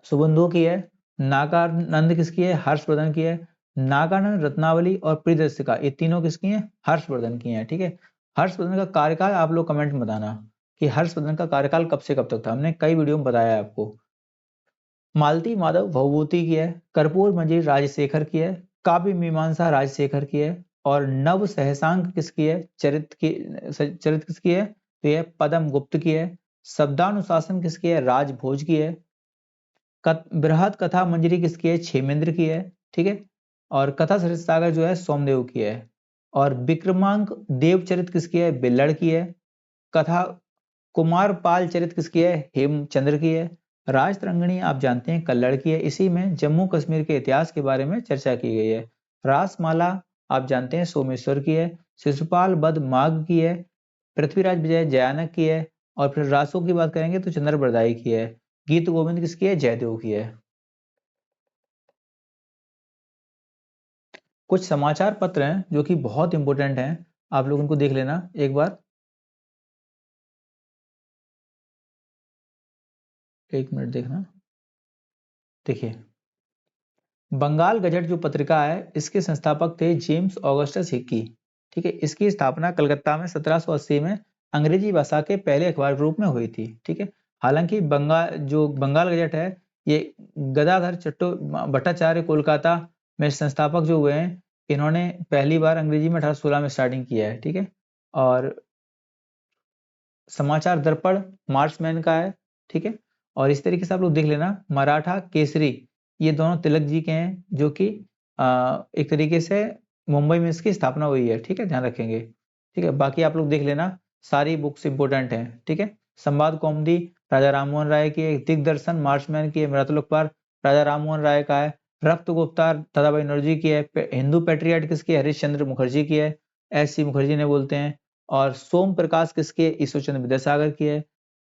सुबंधु की है। नागानंद किसकी है? हर्षवर्धन की है। नागानंद रत्नावली और प्रियदर्शिका, ये तीनों किसकी हैं? हर्षवर्धन की हैं। ठीक है, हर्षवर्धन का कार्यकाल आप लोग कमेंट में बताना कि हर्षवर्धन का कार्यकाल कब से कब तक था। हमने कई वीडियो में बताया है आपको। मालती माधव भवभूति की है। कर्पूर मंजीर राजशेखर की है। काव्य मीमांसा राजशेखर की है। और नव सहसांक किसकी है? चरित्र किसकी है? तो यह पदम गुप्त की है। शब्दानुशासन किसकी है? राजभोज की है। बृहद कथा मंजरी किसकी है? क्षेमेंद्र की है। ठीक है, और कथा सरित सागर जो है सोमदेव की है। और विक्रमांक देवचरित किसकी है? बिल्लड़ की है। कथा कुमार पाल चरित किसकी है? हेमचंद्र की है। राजतरंगिणी आप जानते हैं कल्लड़ की है। इसी में जम्मू कश्मीर के इतिहास के बारे में चर्चा की गई है। रासमाला आप जानते हैं सोमेश्वर की है। शिशुपाल बध माघ की है। पृथ्वीराज विजय जयानक की है। और फिर रासों की बात करेंगे तो चंद्र बरदाई की है। गीत गोविंद किसकी है? जयदेव की है। कुछ समाचार पत्र हैं जो कि बहुत इंपॉर्टेंट हैं, आप लोग उनको देख लेना एक बार। एक मिनट देखना, देखिए, बंगाल गजट जो पत्रिका है, इसके संस्थापक थे जेम्स ऑगस्टस हिक्की। ठीक है, इसकी स्थापना कलकत्ता में 1780 में अंग्रेजी भाषा के पहले अखबार के रूप में हुई थी। ठीक है, हालांकि बंगाल गजट है, ये गदाधर भट्टाचार्य कोलकाता में संस्थापक जो हुए हैं, इन्होंने पहली बार अंग्रेजी में 1816 में स्टार्टिंग किया है। ठीक है, और समाचार दर्पण मार्क्समैन का है। ठीक है, और इस तरीके से आप लोग देख लेना, मराठा केसरी ये दोनों तिलक जी के हैं, जो कि एक तरीके से मुंबई में इसकी स्थापना हुई है। ठीक है, ध्यान रखेंगे। ठीक है, बाकी आप लोग देख लेना, सारी बुक्स इंपोर्टेंट हैं। ठीक है, संवाद कौमुदी राजा राममोहन राय की है। दिग्दर्शन मार्क्समैन की है। मृतलोकपाल राजा राममोहन राय का है। रक्त गुप्तार दादाभाई नौरोजी की है। हिंदू पेट्रियाट किसकी है? हरीश चंद्र मुखर्जी की है, एस सी मुखर्जी ने बोलते हैं। और सोम प्रकाश किसकी है? ईश्वर चंद्र विद्यासागर की है।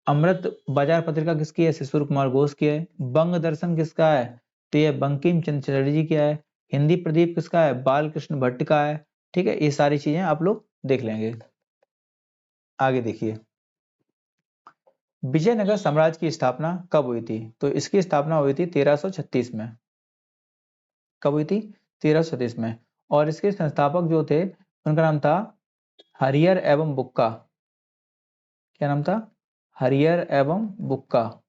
अमृत बाजार पत्रिका किसकी है? शिशुर कुमार घोष की है। बंग दर्शन किसका है? तो ये बंकिम चंद्र चटर्जी की है। हिंदी प्रदीप किसका है? बालकृष्ण भट्ट का है। ठीक है, ये सारी चीजें आप लोग देख लेंगे। आगे देखिए, विजयनगर साम्राज्य की स्थापना कब हुई थी? तो इसकी स्थापना हुई थी 1336 में। कब हुई थी? 1336 में। और इसके संस्थापक जो थे, उनका नाम था हरियर एवं बुक्का। क्या नाम था? हरियर एवं बुक्का।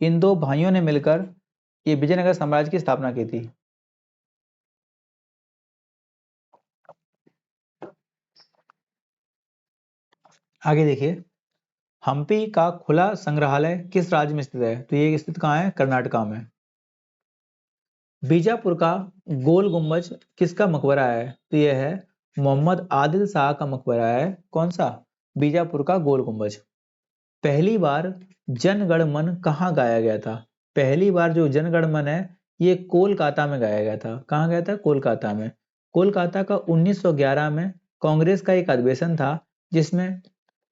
इन दो भाइयों ने मिलकर ये विजयनगर साम्राज्य की स्थापना की थी। आगे देखिए, हम्पी का खुला संग्रहालय किस राज्य में स्थित है? तो ये स्थित कहाँ है? कर्नाटका में। बीजापुर का गोल गुम्बज किसका मकबरा है? तो यह है मोहम्मद आदिल शाह का मकबरा है। कौन सा? बीजापुर का गोल गुम्बज। पहली बार जन गण मन कहाँ गाया गया था? पहली बार जो जन गण मन है, ये कोलकाता में गाया गया था। कहाँ गया था? कोलकाता में। कोलकाता का 1911 में कांग्रेस का एक अधिवेशन था, जिसमें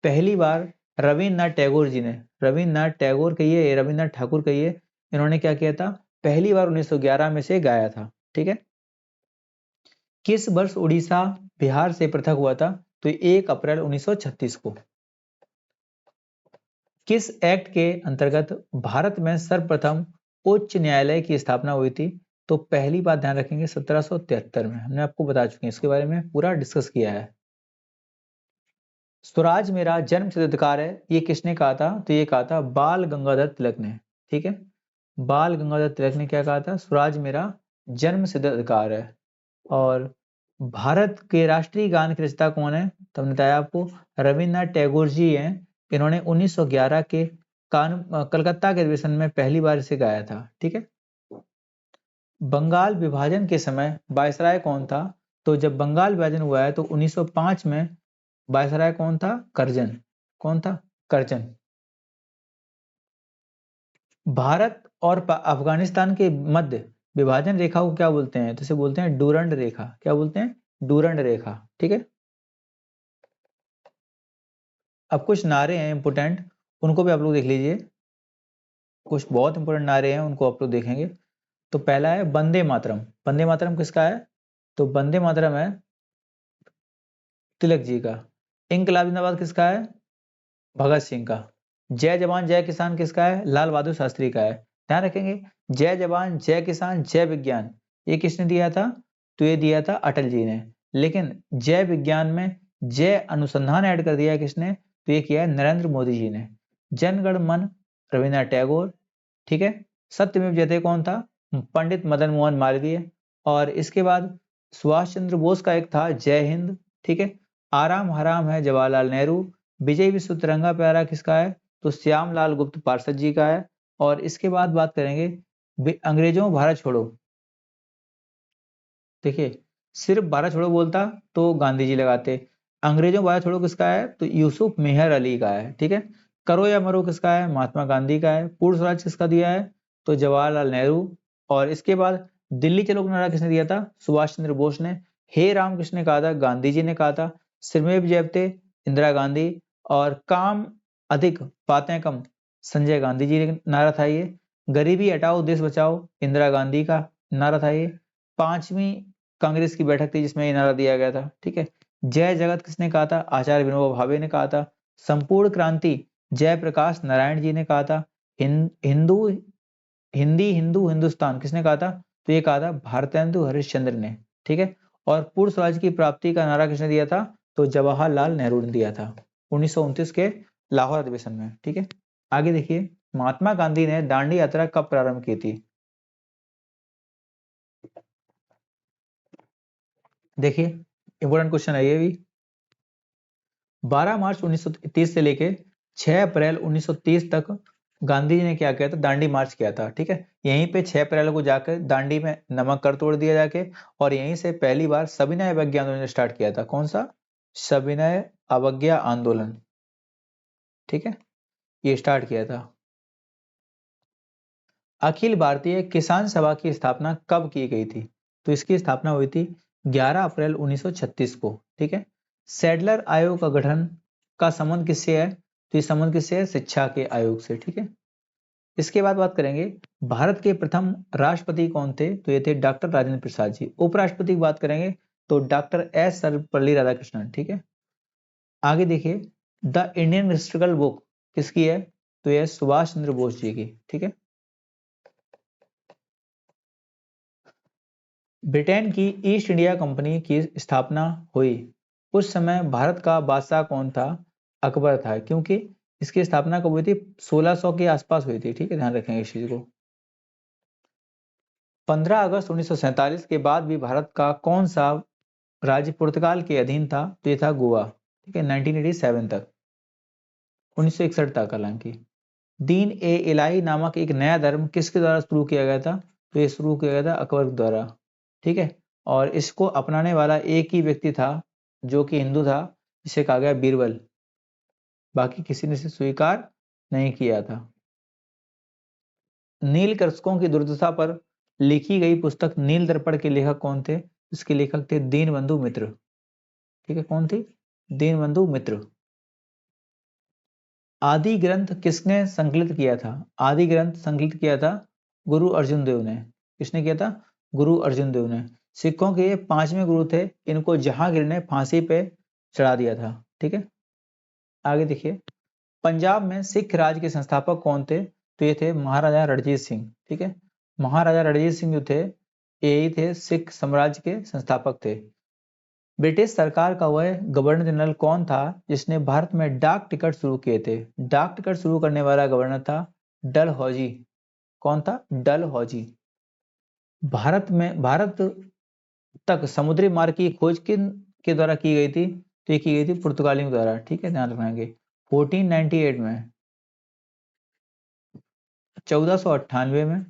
पहली बार रविन्द्रनाथ टैगोर जी ने, रविन्द्रनाथ टैगोर कहिए, रविन्द्रनाथ ठाकुर कहिए, इन्होंने क्या किया था? पहली बार 1911 में से गाया था। ठीक है, किस वर्ष उड़ीसा बिहार से पृथक हुआ था? तो 1 अप्रैल 1936 को। किस एक्ट के अंतर्गत भारत में सर्वप्रथम उच्च न्यायालय की स्थापना हुई थी? तो पहली बात ध्यान रखेंगे 1773 में। हमने आपको बता चुके हैं, इसके बारे में पूरा डिस्कस किया है। स्वराज मेरा जन्म सिद्ध अधिकार है, ये किसने कहा था? तो ये कहा था बाल गंगाधर तिलक ने। ठीक है, बाल गंगाधर तिलक ने क्या कहा था? स्वराज मेरा जन्म सिद्ध अधिकार है। और भारत के राष्ट्रीय गान के रचयिता कौन है? तो हमने बताया आपको, रविन्द्रनाथ टैगोर जी हैं। इन्होंने 1911 के कलकत्ता के अधिवेशन में पहली बार इसे गाया था। ठीक है। बंगाल विभाजन के समय वायसराय कौन था? तो जब बंगाल विभाजन हुआ है तो 1905 में वायसराय कौन था? करजन। कौन था? करजन। भारत और अफगानिस्तान के मध्य विभाजन रेखा को क्या बोलते हैं? तो इसे बोलते हैं डूरंड रेखा। क्या बोलते हैं? डूरंड रेखा। ठीक है। अब कुछ नारे हैं इंपोर्टेंट, उनको भी आप लोग देख लीजिए। कुछ बहुत इंपोर्टेंट नारे हैं, उनको आप लोग देखेंगे। तो पहला है वंदे मातरम। वंदे मातरम किसका है? तो वंदे मातरम है तिलक जी का। इनकलाब जिंदाबाद किसका है? भगत सिंह का। जय जवान जय किसान किसका है? लाल बहादुर शास्त्री का है। ध्यान रखेंगे, जय जवान जय किसान जय विज्ञान ये किसने दिया था? तो ये दिया था अटल जी ने। लेकिन जय विज्ञान में जय अनुसंधान ऐड कर दिया है किसने? तो ये किया है नरेंद्र मोदी जी ने। जन गण मन रविन्द्रनाथ टैगोर। ठीक है। सत्यमेव जयते कौन था? पंडित मदन मोहन मालवीय। और इसके बाद सुभाष चंद्र बोस का एक था जय हिंद। ठीक है। आराम हराम है जवाहरलाल नेहरू। विजय विश्व तिरंगा प्यारा किसका है? तो श्यामलाल गुप्त पार्षद जी का है। और इसके बाद बात करेंगे अंग्रेजों भारत छोड़ो। देखिए, सिर्फ भारत छोड़ो बोलता तो गांधी जी लगाते। अंग्रेजों भारत छोड़ो किसका है? तो यूसुफ मेहर अली का है। ठीक है। करो या मरो किसका है? महात्मा गांधी का है। पूर्ण स्वराज किसका दिया है? तो जवाहरलाल नेहरू। और इसके बाद दिल्ली चलो का नारा किसने दिया था? सुभाष चंद्र बोस ने। हे राम किसने कहा था? गांधी जी ने कहा था। श्रमेव जयते इंदिरा गांधी। और काम अधिक बातें कम संजय गांधी जी ने नारा था ये। गरीबी हटाओ देश बचाओ इंदिरा गांधी का नारा था ये। 5वीं कांग्रेस की बैठक थी जिसमें ये नारा दिया गया था। ठीक है। जय जगत किसने कहा था? आचार्य विनोबा भावे ने कहा था। संपूर्ण क्रांति जयप्रकाश नारायण जी ने कहा था। हिंदू हिंदी हिंदू हिंदुस्तान किसने कहा था? तो ये कहा था भारतेंदु हरिश्चंद्र ने। ठीक है। और पूर्ण स्वराज की प्राप्ति का नारा किसने दिया था? तो जवाहरलाल नेहरू ने दिया था 1929 के लाहौर अधिवेशन में। ठीक है। आगे देखिए, महात्मा गांधी ने दांडी यात्रा कब प्रारंभ की थी? देखिए, इंपोर्टेंट क्वेश्चन है ये भी। 12 मार्च 1930 से लेके 6 अप्रैल 1930 तक गांधी जी ने क्या किया था? दांडी मार्च किया था। ठीक है। यहीं पे 6 अप्रैल को जाकर दांडी में नमक कर तोड़ दिया जाके, और यहीं से पहली बार सविनय अवज्ञा आंदोलन स्टार्ट किया था। कौन सा? सविनय अवज्ञा आंदोलन। ठीक है, ये स्टार्ट किया था। अखिल भारतीय किसान सभा की स्थापना कब की गई थी? तो इसकी स्थापना हुई थी 11 अप्रैल 1936 को। ठीक है। सैडलर आयोग का गठन का संबंध किससे है? तो ये संबंध किससे है? शिक्षा के आयोग से। ठीक है। इसके बाद बात करेंगे भारत के प्रथम राष्ट्रपति कौन थे? तो ये थे डॉक्टर राजेंद्र प्रसाद जी। उपराष्ट्रपति की बात करेंगे तो डॉक्टर एस सर्वपल्ली राधाकृष्णन। ठीक है। आगे देखिए, द इंडियन हिस्टोरिकल बुक किसकी है? तो यह सुभाष चंद्र बोस जी की। ठीक है। ब्रिटेन की ईस्ट इंडिया कंपनी की स्थापना हुई उस समय भारत का बादशाह कौन था? अकबर था। क्योंकि इसकी स्थापना कब हुई थी? 1600 के आसपास हुई थी। ठीक है, ध्यान रखेंगे इस चीज को। 15 अगस्त 1947 के बाद भी भारत का कौन सा राज्य पुर्तगाल के अधीन था? तो ये था गोवा। ठीक है, 1987 तक, 1961 तक हालांकि। दीन ए इलाही नामक एक नया धर्म किसके द्वारा शुरू किया गया था? तो ये शुरू किया गया था अकबर द्वारा। ठीक है। और इसको अपनाने वाला एक ही व्यक्ति था जो कि हिंदू था, जिसे कहा गया बीरबल। बाकी किसी ने इसे स्वीकार नहीं किया था। नील कृषकों की दुर्दशा पर लिखी गई पुस्तक नील दर्पण के लेखक कौन थे? इसके लेखक थे दीनबंधु मित्र। ठीक है, कौन थी? दीनबंधु मित्र। आदि ग्रंथ किसने संकलित किया था? आदि ग्रंथ संकलित किया था गुरु अर्जुन देव ने। किसने किया था? गुरु अर्जुन देव ने। सिखों के ये 5वें गुरु थे, इनको जहांगीर ने फांसी पे चढ़ा दिया था। ठीक है, आगे देखिए, पंजाब में सिख राज के संस्थापक कौन थे? तो ये थे महाराजा रणजीत सिंह। ठीक है, महाराजा रणजीत सिंह जो थे यही थे सिख साम्राज्य के संस्थापक थे। ब्रिटिश सरकार का वह गवर्नर जनरल कौन था जिसने भारत में डाक टिकट शुरू किए थे? डाक टिकट शुरू करने वाला गवर्नर था डलहौजी। कौन था? डलहौजी। भारत तक समुद्री मार्ग की खोज किन के द्वारा की गई थी? तो ये की गई थी पुर्तगालियों द्वारा। ठीक है, ध्यान रखेंगे। 1498 में, 1498 में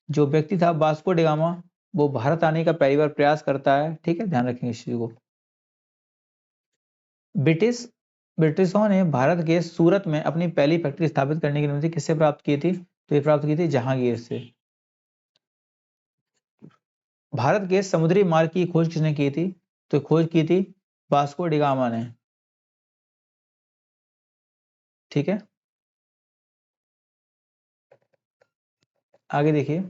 जो व्यक्ति था वास्को डिगामा, वो भारत आने का पहली बार प्रयास करता है। ठीक है, ध्यान रखेंगे इस चीज को। ब्रिटिशों ने भारत के सूरत में अपनी पहली फैक्ट्री स्थापित करने की अनुमति किससे प्राप्त की थी? तो ये प्राप्त की थी जहांगीर से। भारत के समुद्री मार्ग की खोज किसने की थी? तो खोज की थी वास्को डिगामा ने। ठीक है, आगे देखिए,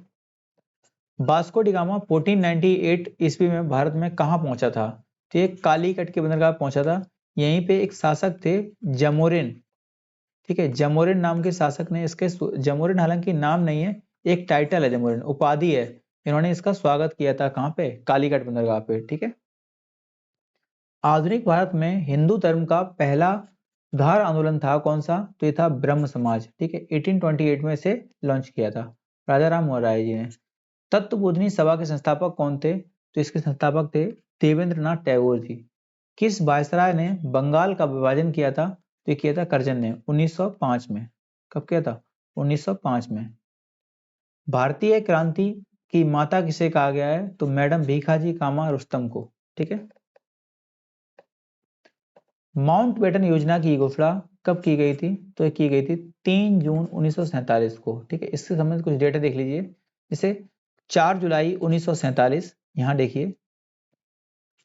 वास्को डिगामा 1498 ईस्वी में भारत में कहाँ पहुंचा था? तो ये कालीकट के बंदरगाह पहुंचा था। यहीं पे एक शासक थे जमोरिन। ठीक है, जमोरिन नाम के शासक ने इसके, जमोरिन हालांकि नाम नहीं है, एक टाइटल है, जमोरिन उपाधि है। इन्होंने इसका स्वागत किया था कहाँ पे? कालीकट बंदरगाह पे। ठीक है, आधुनिक भारत में हिंदू धर्म का पहला उदार आंदोलन था कौन सा? तो ये था ब्रह्म समाज। ठीक है, 1828 में इसे लॉन्च किया था राजा राम मोहन राय जी ने। तत्वबोधिनी सभा के संस्थापक कौन थे? तो इसके संस्थापक थे देवेंद्र नाथ टैगोर जी। किस वायसराय ने बंगाल का विभाजन किया था? तो ये किया था करजन ने 1905 में। कब किया था? 1905 में। भारतीय क्रांति की माता किसे कहा गया है? तो मैडम भीखाजी कामा रुस्तम को। ठीक है, माउंटबेटन योजना की घोषणा कब की गई थी? तो ये की गई थी 3 जून 1947 को। ठीक है, इससे संबंधित कुछ डेटा देख लीजिए। जैसे 4 जुलाई 1947, यहाँ देखिए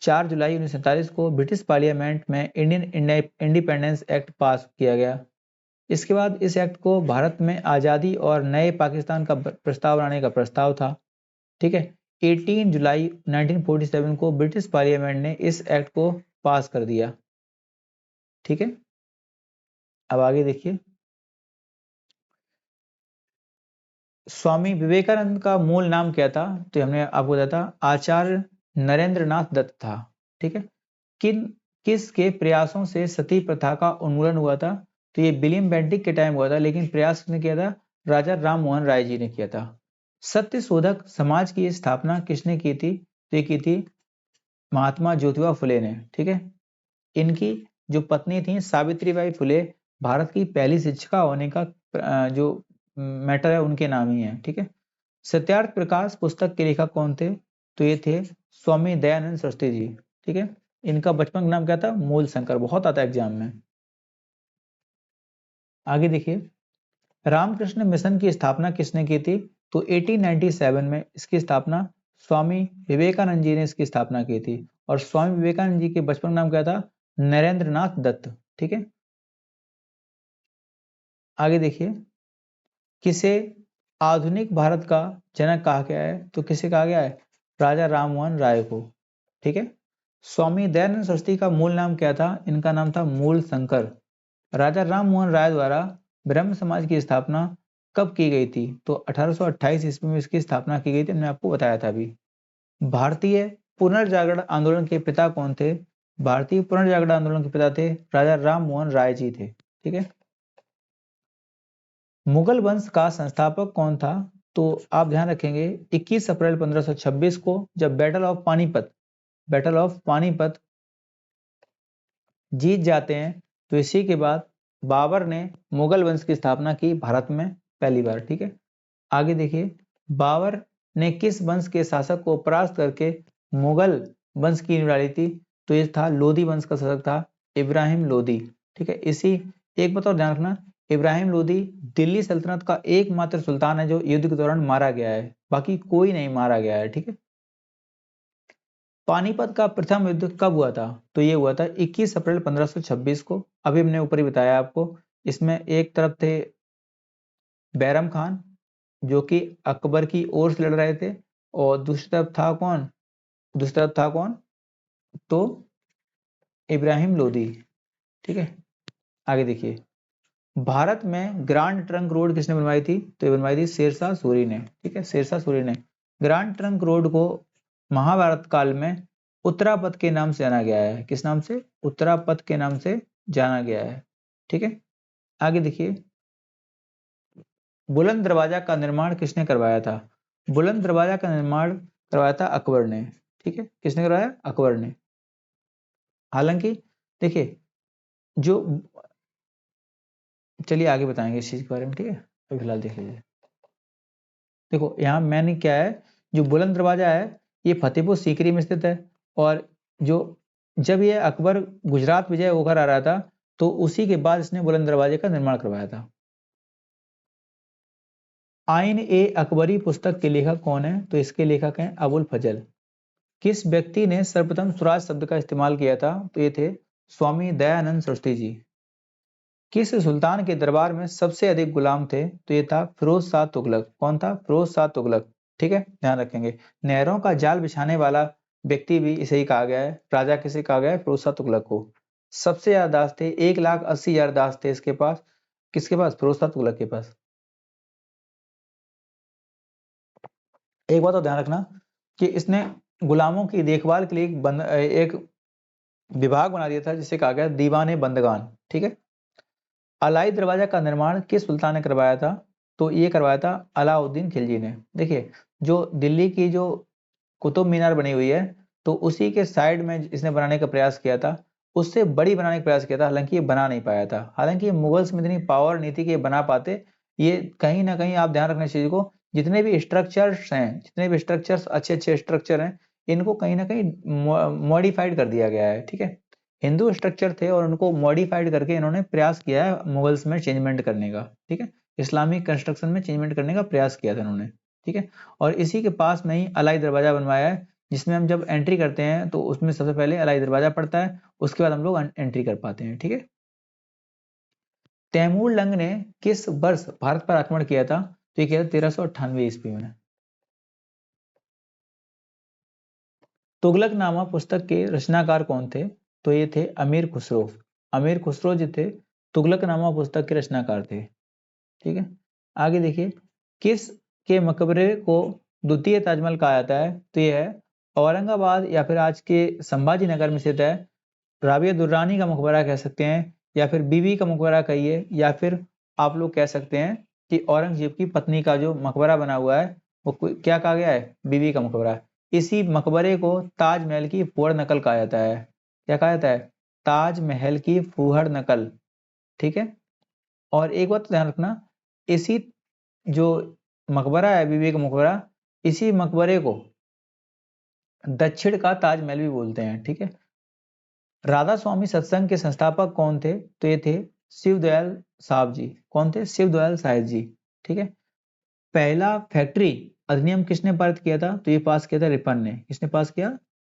4 जुलाई 1947 को ब्रिटिश पार्लियामेंट में इंडियन इंडिपेंडेंस एक्ट पास किया गया। इसके बाद इस एक्ट को भारत में आज़ादी और नए पाकिस्तान का प्रस्ताव लाने का प्रस्ताव था। ठीक है, 18 जुलाई 1947 को ब्रिटिश पार्लियामेंट ने इस एक्ट को पास कर दिया। ठीक है, अब आगे देखिए, स्वामी विवेकानंद का मूल नाम क्या था? तो हमने आपको बताया था आचार्य नरेंद्र नाथ दत्त था। ठीक है, किसके प्रयासों से सती प्रथा का उन्मूलन हुआ था? तो ये विलियम बेंटिक के टाइम हुआ था, लेकिन प्रयास किसने किया था? राजा राम मोहन राय जी ने किया था। सत्य शोधक समाज की स्थापना किसने की थी? तो ये की थी महात्मा ज्योतिबा फुले ने। ठीक है, इनकी जो पत्नी थी सावित्रीबाई फुले, भारत की पहली शिक्षिका होने का जो मैटर है उनके नाम ही है। ठीक है, सत्यार्थ प्रकाश पुस्तक के लेखक कौन थे? तो ये थे स्वामी दयानंद सरस्वती जी। ठीक है, इनका बचपन का नाम क्या था? मूल शंकर, बहुत आता है एग्जाम में। आगे देखिए, रामकृष्ण मिशन की स्थापना किसने की थी? तो 1897 में इसकी स्थापना स्वामी विवेकानंद जी ने इसकी स्थापना की थी। और स्वामी विवेकानंद जी के बचपन का नाम क्या था? नरेंद्र नाथ दत्त। ठीक है, आगे देखिए, किसे आधुनिक भारत का जनक कहा गया है? तो किसे कहा गया है? राजा राममोहन राय को। ठीक है, स्वामी दयानंद सरस्वती का मूल नाम क्या था? इनका नाम था मूल शंकर। राजा राममोहन राय द्वारा ब्रह्म समाज की स्थापना कब की गई थी? तो 1828 ईस्वी में इसकी स्थापना की गई थी, मैंने आपको बताया था अभी। भारतीय पुनर्जागरण आंदोलन के पिता कौन थे? भारतीय पुनर्जागरण आंदोलन के पिता थे राजा राममोहन राय जी थे। ठीक है, मुगल वंश का संस्थापक कौन था? तो आप ध्यान रखेंगे 21 अप्रैल 1526 को जब बैटल ऑफ पानीपत जीत जाते हैं, तो इसी के बाद बाबर ने मुगल वंश की स्थापना की भारत में पहली बार। ठीक है, आगे देखिए, बाबर ने किस वंश के शासक को परास्त करके मुगल वंश की नींव डाली थी? तो ये था लोधी वंश का शासक था इब्राहिम लोधी। ठीक है, इसी एक बात और ध्यान रखना, इब्राहिम लोधी दिल्ली सल्तनत का एकमात्र सुल्तान है जो युद्ध के दौरान मारा गया है, बाकी कोई नहीं मारा गया है। ठीक है, पानीपत का प्रथम युद्ध कब हुआ था? तो ये हुआ था 21 अप्रैल 1526 को। अभी हमने ऊपर ही बताया आपको। इसमें एक तरफ थे बैरम खान जो कि अकबर की ओर से लड़ रहे थे, और दूसरी तरफ था कौन? दूसरा था कौन? तो इब्राहिम लोदी। ठीक है, आगे देखिए, भारत में ग्रांड ट्रंक रोड किसने बनवाई थी? तो ये बनवाई थी शेरशाह सूरी ने। ठीक है, शेरशाह सूरी ने। ग्रांड ट्रंक रोड को महाभारत काल में उत्तरापथ के नाम से जाना गया है। किस नाम से? उत्तरापथ के नाम से जाना गया है। ठीक है, आगे देखिए, बुलंद दरवाजा का निर्माण किसने करवाया था? बुलंद दरवाजा का निर्माण करवाया था अकबर ने। ठीक है, किसने करवाया? अकबर ने। हालांकि देखिए, जो, चलिए आगे बताएंगे इस चीज के बारे में। ठीक है, अभी फिलहाल देख लीजिए। देखो यहाँ मैंने क्या है, जो बुलंद दरवाजा है ये फतेहपुर सीकरी में स्थित है। और जो, जब ये अकबर गुजरात विजय होकर आ रहा था तो उसी के बाद इसने बुलंद दरवाजे का निर्माण करवाया था। आइन ए अकबरी पुस्तक के लेखक कौन है? तो इसके लेखक हैं अबुल फजल। किस व्यक्ति ने सर्वप्रथम स्वराज शब्द का इस्तेमाल किया था? तो ये थे स्वामी दयानंद सरस्वती जी। किस सुल्तान के दरबार में सबसे अधिक गुलाम थे? तो ये था फिरोज शाह तुगलक। कौन था? फिरोज शाह तुगलक। ठीक है, ध्यान रखेंगे। नहरों का जाल बिछाने वाला व्यक्ति भी इसे ही कहा गया है, राजा किसे कहा गया है? फिरोज शाह तुगलक को। सबसे ज्यादा दास थे, 1,80,000 दास थे इसके पास। किसके पास? फिरोज शाह तुगलक के पास। एक बात तो ध्यान रखना कि इसने गुलामों की देखभाल के लिए एक विभाग बना दिया था जिसे कहा गया दीवाने बंदगान। ठीक है, अलाई दरवाजा का निर्माण किस सुल्तान ने करवाया था? तो ये करवाया था अलाउद्दीन खिलजी ने। देखिए, जो दिल्ली की जो कुतुब मीनार बनी हुई है तो उसी के साइड में इसने बनाने का प्रयास किया था, उससे बड़ी बनाने का प्रयास किया था, हालांकि ये बना नहीं पाया था। हालांकि ये मुगल्स में इतनी पावर नहीं थी कि ये बना पाते। ये कहीं ना कहीं आप ध्यान रखना इस चीज को, जितने भी स्ट्रक्चर्स हैं, जितने भी स्ट्रक्चर्स अच्छे अच्छे स्ट्रक्चर हैं, इनको कहीं ना कहीं मॉडिफाइड कर दिया गया है। ठीक है, हिंदू स्ट्रक्चर थे और उनको मॉडिफाइड करके इन्होंने प्रयास किया है मुगल्स में चेंजमेंट करने का। ठीक है, इस्लामिक कंस्ट्रक्शन में चेंजमेंट करने का प्रयास किया था इन्होंने। ठीक है, और इसी के पास में ही अलाई दरवाजा बनवाया है, जिसमें हम जब एंट्री करते हैं तो उसमें सबसे पहले अलाई दरवाजा पड़ता है, उसके बाद हम लोग एंट्री कर पाते हैं। ठीक है, तैमूर लंग ने किस वर्ष भारत पर आक्रमण किया था? तो ये किया था 1398 ईस्वी में। तुगलकनामा पुस्तक के रचनाकार कौन थे? तो ये थे अमीर खुसरो। अमीर खुसरो जी थे तुगलकनामा पुस्तक के रचनाकार थे। ठीक है, आगे देखिए, किस के मकबरे को द्वितीय ताजमहल कहा जाता है? तो ये है औरंगाबाद या फिर आज के संभाजी नगर में स्थित है राबिया दुर्रानी का मकबरा कह सकते हैं, या फिर बीबी का मकबरा कहिए, या फिर आप लोग कह सकते हैं कि औरंगजेब की पत्नी का जो मकबरा बना हुआ है वो क्या कहा गया है? बीबी का मकबरा। इसी मकबरे को ताजमहल की फुहड़ नकल कहा जाता है। क्या कहा जाता है? ताजमहल की फुहड़ नकल। ठीक है, और एक बात ध्यान रखना, इसी जो मकबरा है बीबी का मकबरा, इसी मकबरे को दक्षिण का ताजमहल भी बोलते हैं। ठीक है, राधा स्वामी सत्संग के संस्थापक कौन थे? तो ये थे शिवदयाल साहब जी। कौन थे? शिवदयाल साहब जी। ठीक है, पहला फैक्ट्री अधिनियम किसने पारित किया था? तो ये पास किया था रिपन ने। किसने पास किया?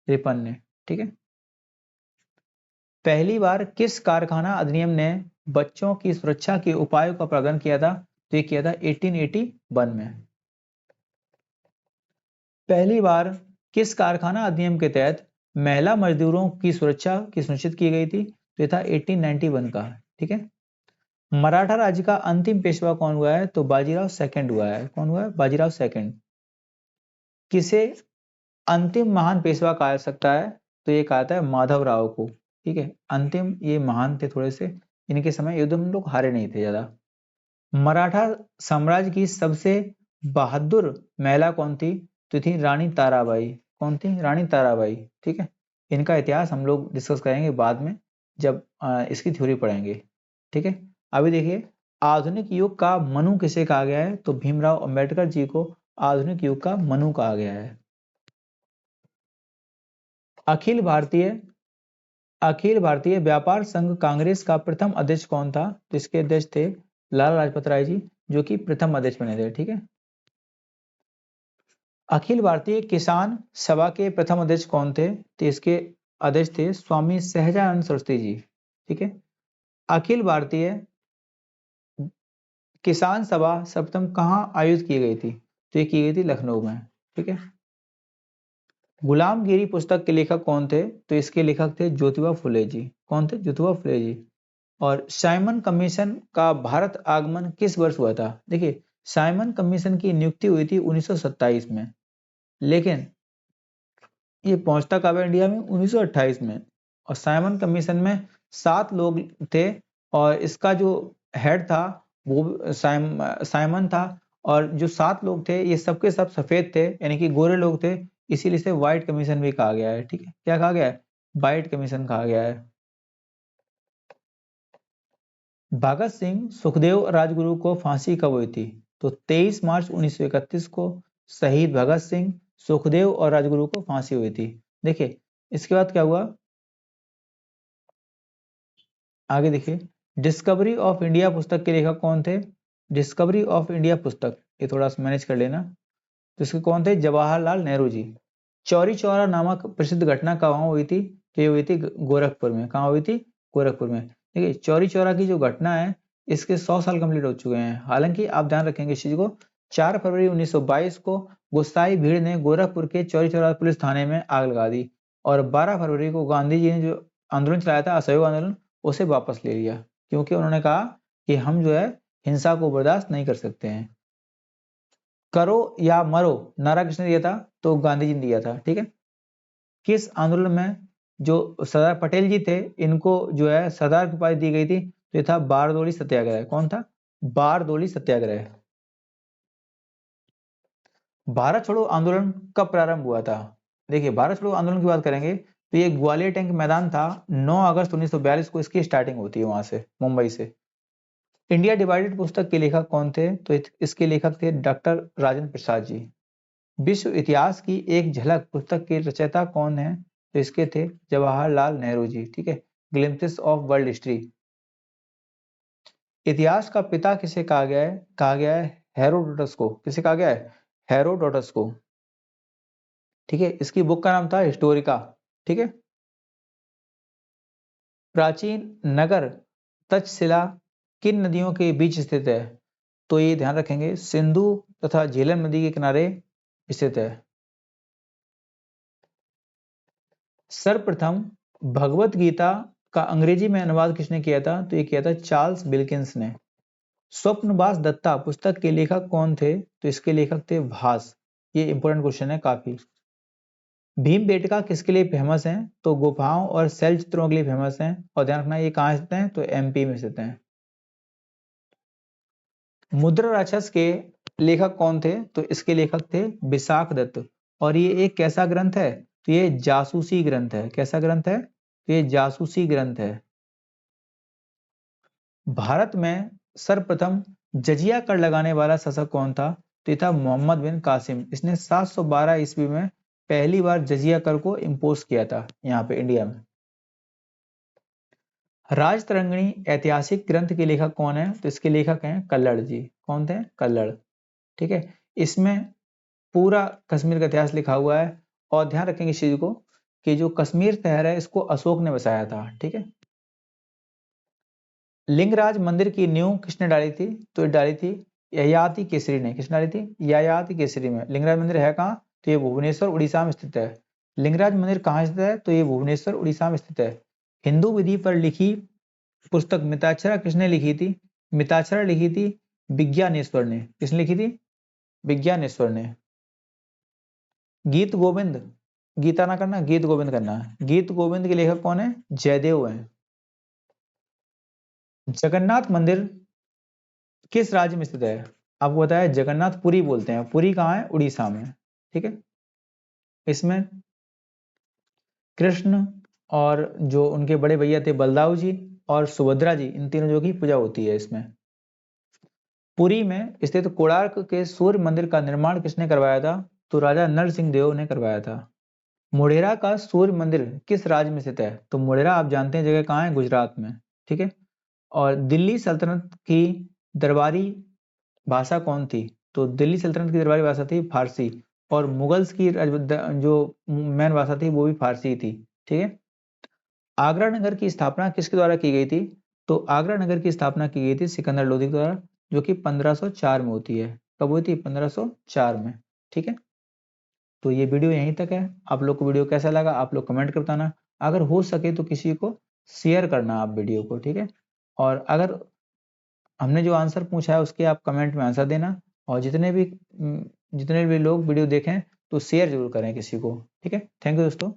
रिपन ने। ठीक है, पहली बार किस कारखाना अधिनियम ने बच्चों की सुरक्षा के उपायों का प्रावधान किया था? तो ये किया था 1881 में। पहली बार किस कारखाना अधिनियम के तहत महिला मजदूरों की सुरक्षा की सुनिश्चित की गई थी? तो ये था 1891 का। ठीक है, मराठा राज्य का अंतिम पेशवा कौन हुआ है? तो बाजीराव सेकंड हुआ है। कौन हुआ है? बाजीराव सेकंड। किसे अंतिम महान पेशवा कहा जा सकता है? तो ये कहा था माधव राव को। ठीक है, अंतिम ये महान थे थोड़े से, इनके समय युद्ध में लोग हारे नहीं थे ज्यादा। मराठा साम्राज्य की सबसे बहादुर महिला कौन थी? तो थी रानी ताराबाई। कौन थी? रानी ताराबाई। ठीक है, इनका इतिहास हम लोग डिस्कस करेंगे बाद में जब इसकी थ्योरी पढ़ेंगे। ठीक है, अभी देखिए, आधुनिक युग का मनु किसे कहा गया है? तो भीमराव अंबेडकर जी को आधुनिक युग का मनु कहा गया है। अखिल भारतीय अखिल भारतीय व्यापार संघ कांग्रेस का प्रथम अध्यक्ष कौन था? तो इसके अध्यक्ष थे लाला लाजपत राय जी, जो कि प्रथम अध्यक्ष बने थे। ठीक है, अखिल भारतीय किसान सभा के प्रथम अध्यक्ष कौन थे? तो इसके अध्यक्ष थे स्वामी सहजानंद सरस्वती जी। ठीक है, अखिल भारतीय किसान सभा सर्वप्रथम कहाँ आयोजित की गई थी? तो ये की गई थी लखनऊ में। ठीक है, गुलामगिरी पुस्तक के लेखक कौन थे? तो इसके लेखक थे ज्योतिबा फुले जी। कौन थे? ज्योतिबा फुले जी। और साइमन कमीशन का भारत आगमन किस वर्ष हुआ था? देखिए, साइमन कमीशन की नियुक्ति हुई थी 1927 में, लेकिन ये पहुंचता कब है इंडिया में? 1928 में। और साइमन कमीशन में 7 लोग थे, और इसका जो हेड था वो साइमन था। और जो 7 लोग थे ये सबके सब सफेद थे, यानी कि गोरे लोग थे, इसीलिए इसे व्हाइट कमीशन भी कहा गया है। ठीक है, क्या कहा गया है? व्हाइट कमीशन कहा गया है। भगत सिंह, सुखदेव और राजगुरु को फांसी कब हुई थी? तो 23 मार्च 1931 को शहीद भगत सिंह, सुखदेव और राजगुरु को फांसी हुई थी। देखिए, इसके बाद क्या हुआ, आगे देखिए। डिस्कवरी ऑफ इंडिया पुस्तक के लेखक कौन थे? डिस्कवरी ऑफ इंडिया पुस्तक, ये थोड़ा सा मैनेज कर लेना। तो इसके कौन थे? जवाहरलाल नेहरू जी। चौरी चौरा नामक प्रसिद्ध घटना कहाँ हुई थी? तो ये हुई थी गोरखपुर में। कहाँ हुई थी? गोरखपुर में। देखिए, चौरी चौरा की जो घटना है इसके 100 साल कंप्लीट हो चुके हैं। हालांकि आप ध्यान रखेंगे इस चीज को, 4 फरवरी 1922 को गुस्साई भीड़ ने गोरखपुर के चौरी चौरा पुलिस थाने में आग लगा दी, और 12 फरवरी को गांधी जी ने जो आंदोलन चलाया था, असहयोग आंदोलन, उसे वापस ले लिया, क्योंकि उन्होंने कहा कि हम जो है हिंसा को बर्दाश्त नहीं कर सकते हैं। करो या मरो नारा किसने दिया था? तो गांधी जी ने दिया था। ठीक है, किस आंदोलन में जो सरदार पटेल जी थे इनको जो है सरदार की उपाधि दी गई थी? तो ये था बारदोली सत्याग्रह। कौन था? बारदोली सत्याग्रह। भारत छोड़ो आंदोलन कब प्रारंभ हुआ था? देखिए, भारत छोड़ो आंदोलन की बात करेंगे तो ये ग्वालियर टैंक मैदान था, 9 अगस्त 1942 को इसकी स्टार्टिंग होती है वहां से, मुंबई से। इंडिया डिवाइडेड पुस्तक के लेखक कौन थे? तो इसके लेखक थे डॉक्टर राजेंद्र प्रसाद जी। विश्व इतिहास की एक झलक पुस्तक के रचयिता कौन है? तो इसके थे जवाहरलाल नेहरू जी। ठीक है, ग्लिम्पसेस ऑफ वर्ल्ड हिस्ट्री। इतिहास का पिता किसे कहा गया है? कहा गया है हेरोडोटस को। किसे कहा गया है? हेरोडोटस को। ठीक है, इसकी बुक का नाम था हिस्टोरिका। ठीक है, प्राचीन नगर तक्षशिला किन नदियों के बीच स्थित है? तो ये ध्यान रखेंगे, सिंधु तथा झेलम नदी के किनारे स्थित है। सर्वप्रथम भगवत गीता का अंग्रेजी में अनुवाद किसने किया था? तो ये किया था चार्ल्स विल्किंस ने। स्वप्नवास दत्ता पुस्तक के लेखक कौन थे? तो इसके लेखक थे भास। ये इंपॉर्टेंट क्वेश्चन है काफी। भीमबेटका किसके लिए फेमस है? तो गुफाओं और शैल चित्रों के लिए फेमस है। और ध्यान रखना, ये कहाँ स्थित हैं? तो एमपी में स्थित हैं। मुद्रा राक्षस के लेखक कौन थे? तो इसके लेखक थे विशाख दत्त। और ये एक कैसा ग्रंथ है? तो ये जासूसी ग्रंथ है। कैसा ग्रंथ है? तो ये जासूसी ग्रंथ है। भारत में सर्वप्रथम जजिया कर लगाने वाला शासक कौन था? तो ये था मोहम्मद बिन कासिम। इसने 712 ईस्वी में पहली बार जजिया कर को इम्पोज किया था यहाँ पे इंडिया में। राजतरंगिणी ऐतिहासिक ग्रंथ के लेखक कौन है? तो इसके लेखक हैं कल्लड़ जी। कौन थे? कल्लड़। ठीक है, इसमें पूरा कश्मीर का इतिहास लिखा हुआ है। और ध्यान रखेंगे इस चीज को कि जो कश्मीर शहर है इसको अशोक ने बसाया था। ठीक है, लिंगराज मंदिर की नींव किसने डाली थी? तो ये डाली थी ययाति केसरी ने। किसने डाली थी? ययाति केसरी में। लिंगराज मंदिर है कहाँ? तो ये भुवनेश्वर उड़ीसा में स्थित है। लिंगराज मंदिर कहाँ स्थित है? तो ये भुवनेश्वर उड़ीसा में स्थित है। हिंदू विधि पर लिखी पुस्तक मिताक्षरा किसने लिखी थी? मिताक्षरा लिखी थी विज्ञानेश्वर ने। किसने लिखी थी? विज्ञानेश्वर ने। गीत गोविंद, गीता ना करना, गीत गोविंद करना है। गीत गोविंद के लेखक कौन है? जयदेव हैं। जगन्नाथ मंदिर किस राज्य में स्थित है? आपको बताया जगन्नाथ पुरी बोलते हैं। पुरी कहाँ है? उड़ीसा में। ठीक है, इसमें कृष्ण और जो उनके बड़े भैया थे बलदाऊ जी और सुभद्रा जी, इन तीनों जो की पूजा होती है इसमें। पुरी में स्थित कोणार्क के सूर्य मंदिर का निर्माण किसने करवाया था? तो राजा नरसिंह देव ने करवाया था। मोढेरा का सूर्य मंदिर किस राज्य में स्थित है? तो मोढेरा आप जानते हैं जगह कहाँ है? गुजरात में। ठीक है, और दिल्ली सल्तनत की दरबारी भाषा कौन थी? तो दिल्ली सल्तनत की दरबारी भाषा थी फारसी। और मुगल्स की जो मेन भाषा थी वो भी फारसी थी। ठीक है, आगरा नगर की स्थापना किसके द्वारा की गई थी? तो आगरा नगर की स्थापना की गई थी सिकंदर लोधी के द्वारा, जो कि 1504 में होती है। कब हुई थी? 1504 में। ठीक है, तो ये वीडियो यहीं तक है। आप लोग को वीडियो कैसा लगा आप लोग कमेंट कर बताना। अगर हो सके तो किसी को शेयर करना आप वीडियो को, ठीक है। और अगर हमने जो आंसर पूछा है उसके आप कमेंट में आंसर देना, और जितने भी लोग वीडियो देखें तो शेयर जरूर करें किसी को, ठीक है। थैंक यू दोस्तों।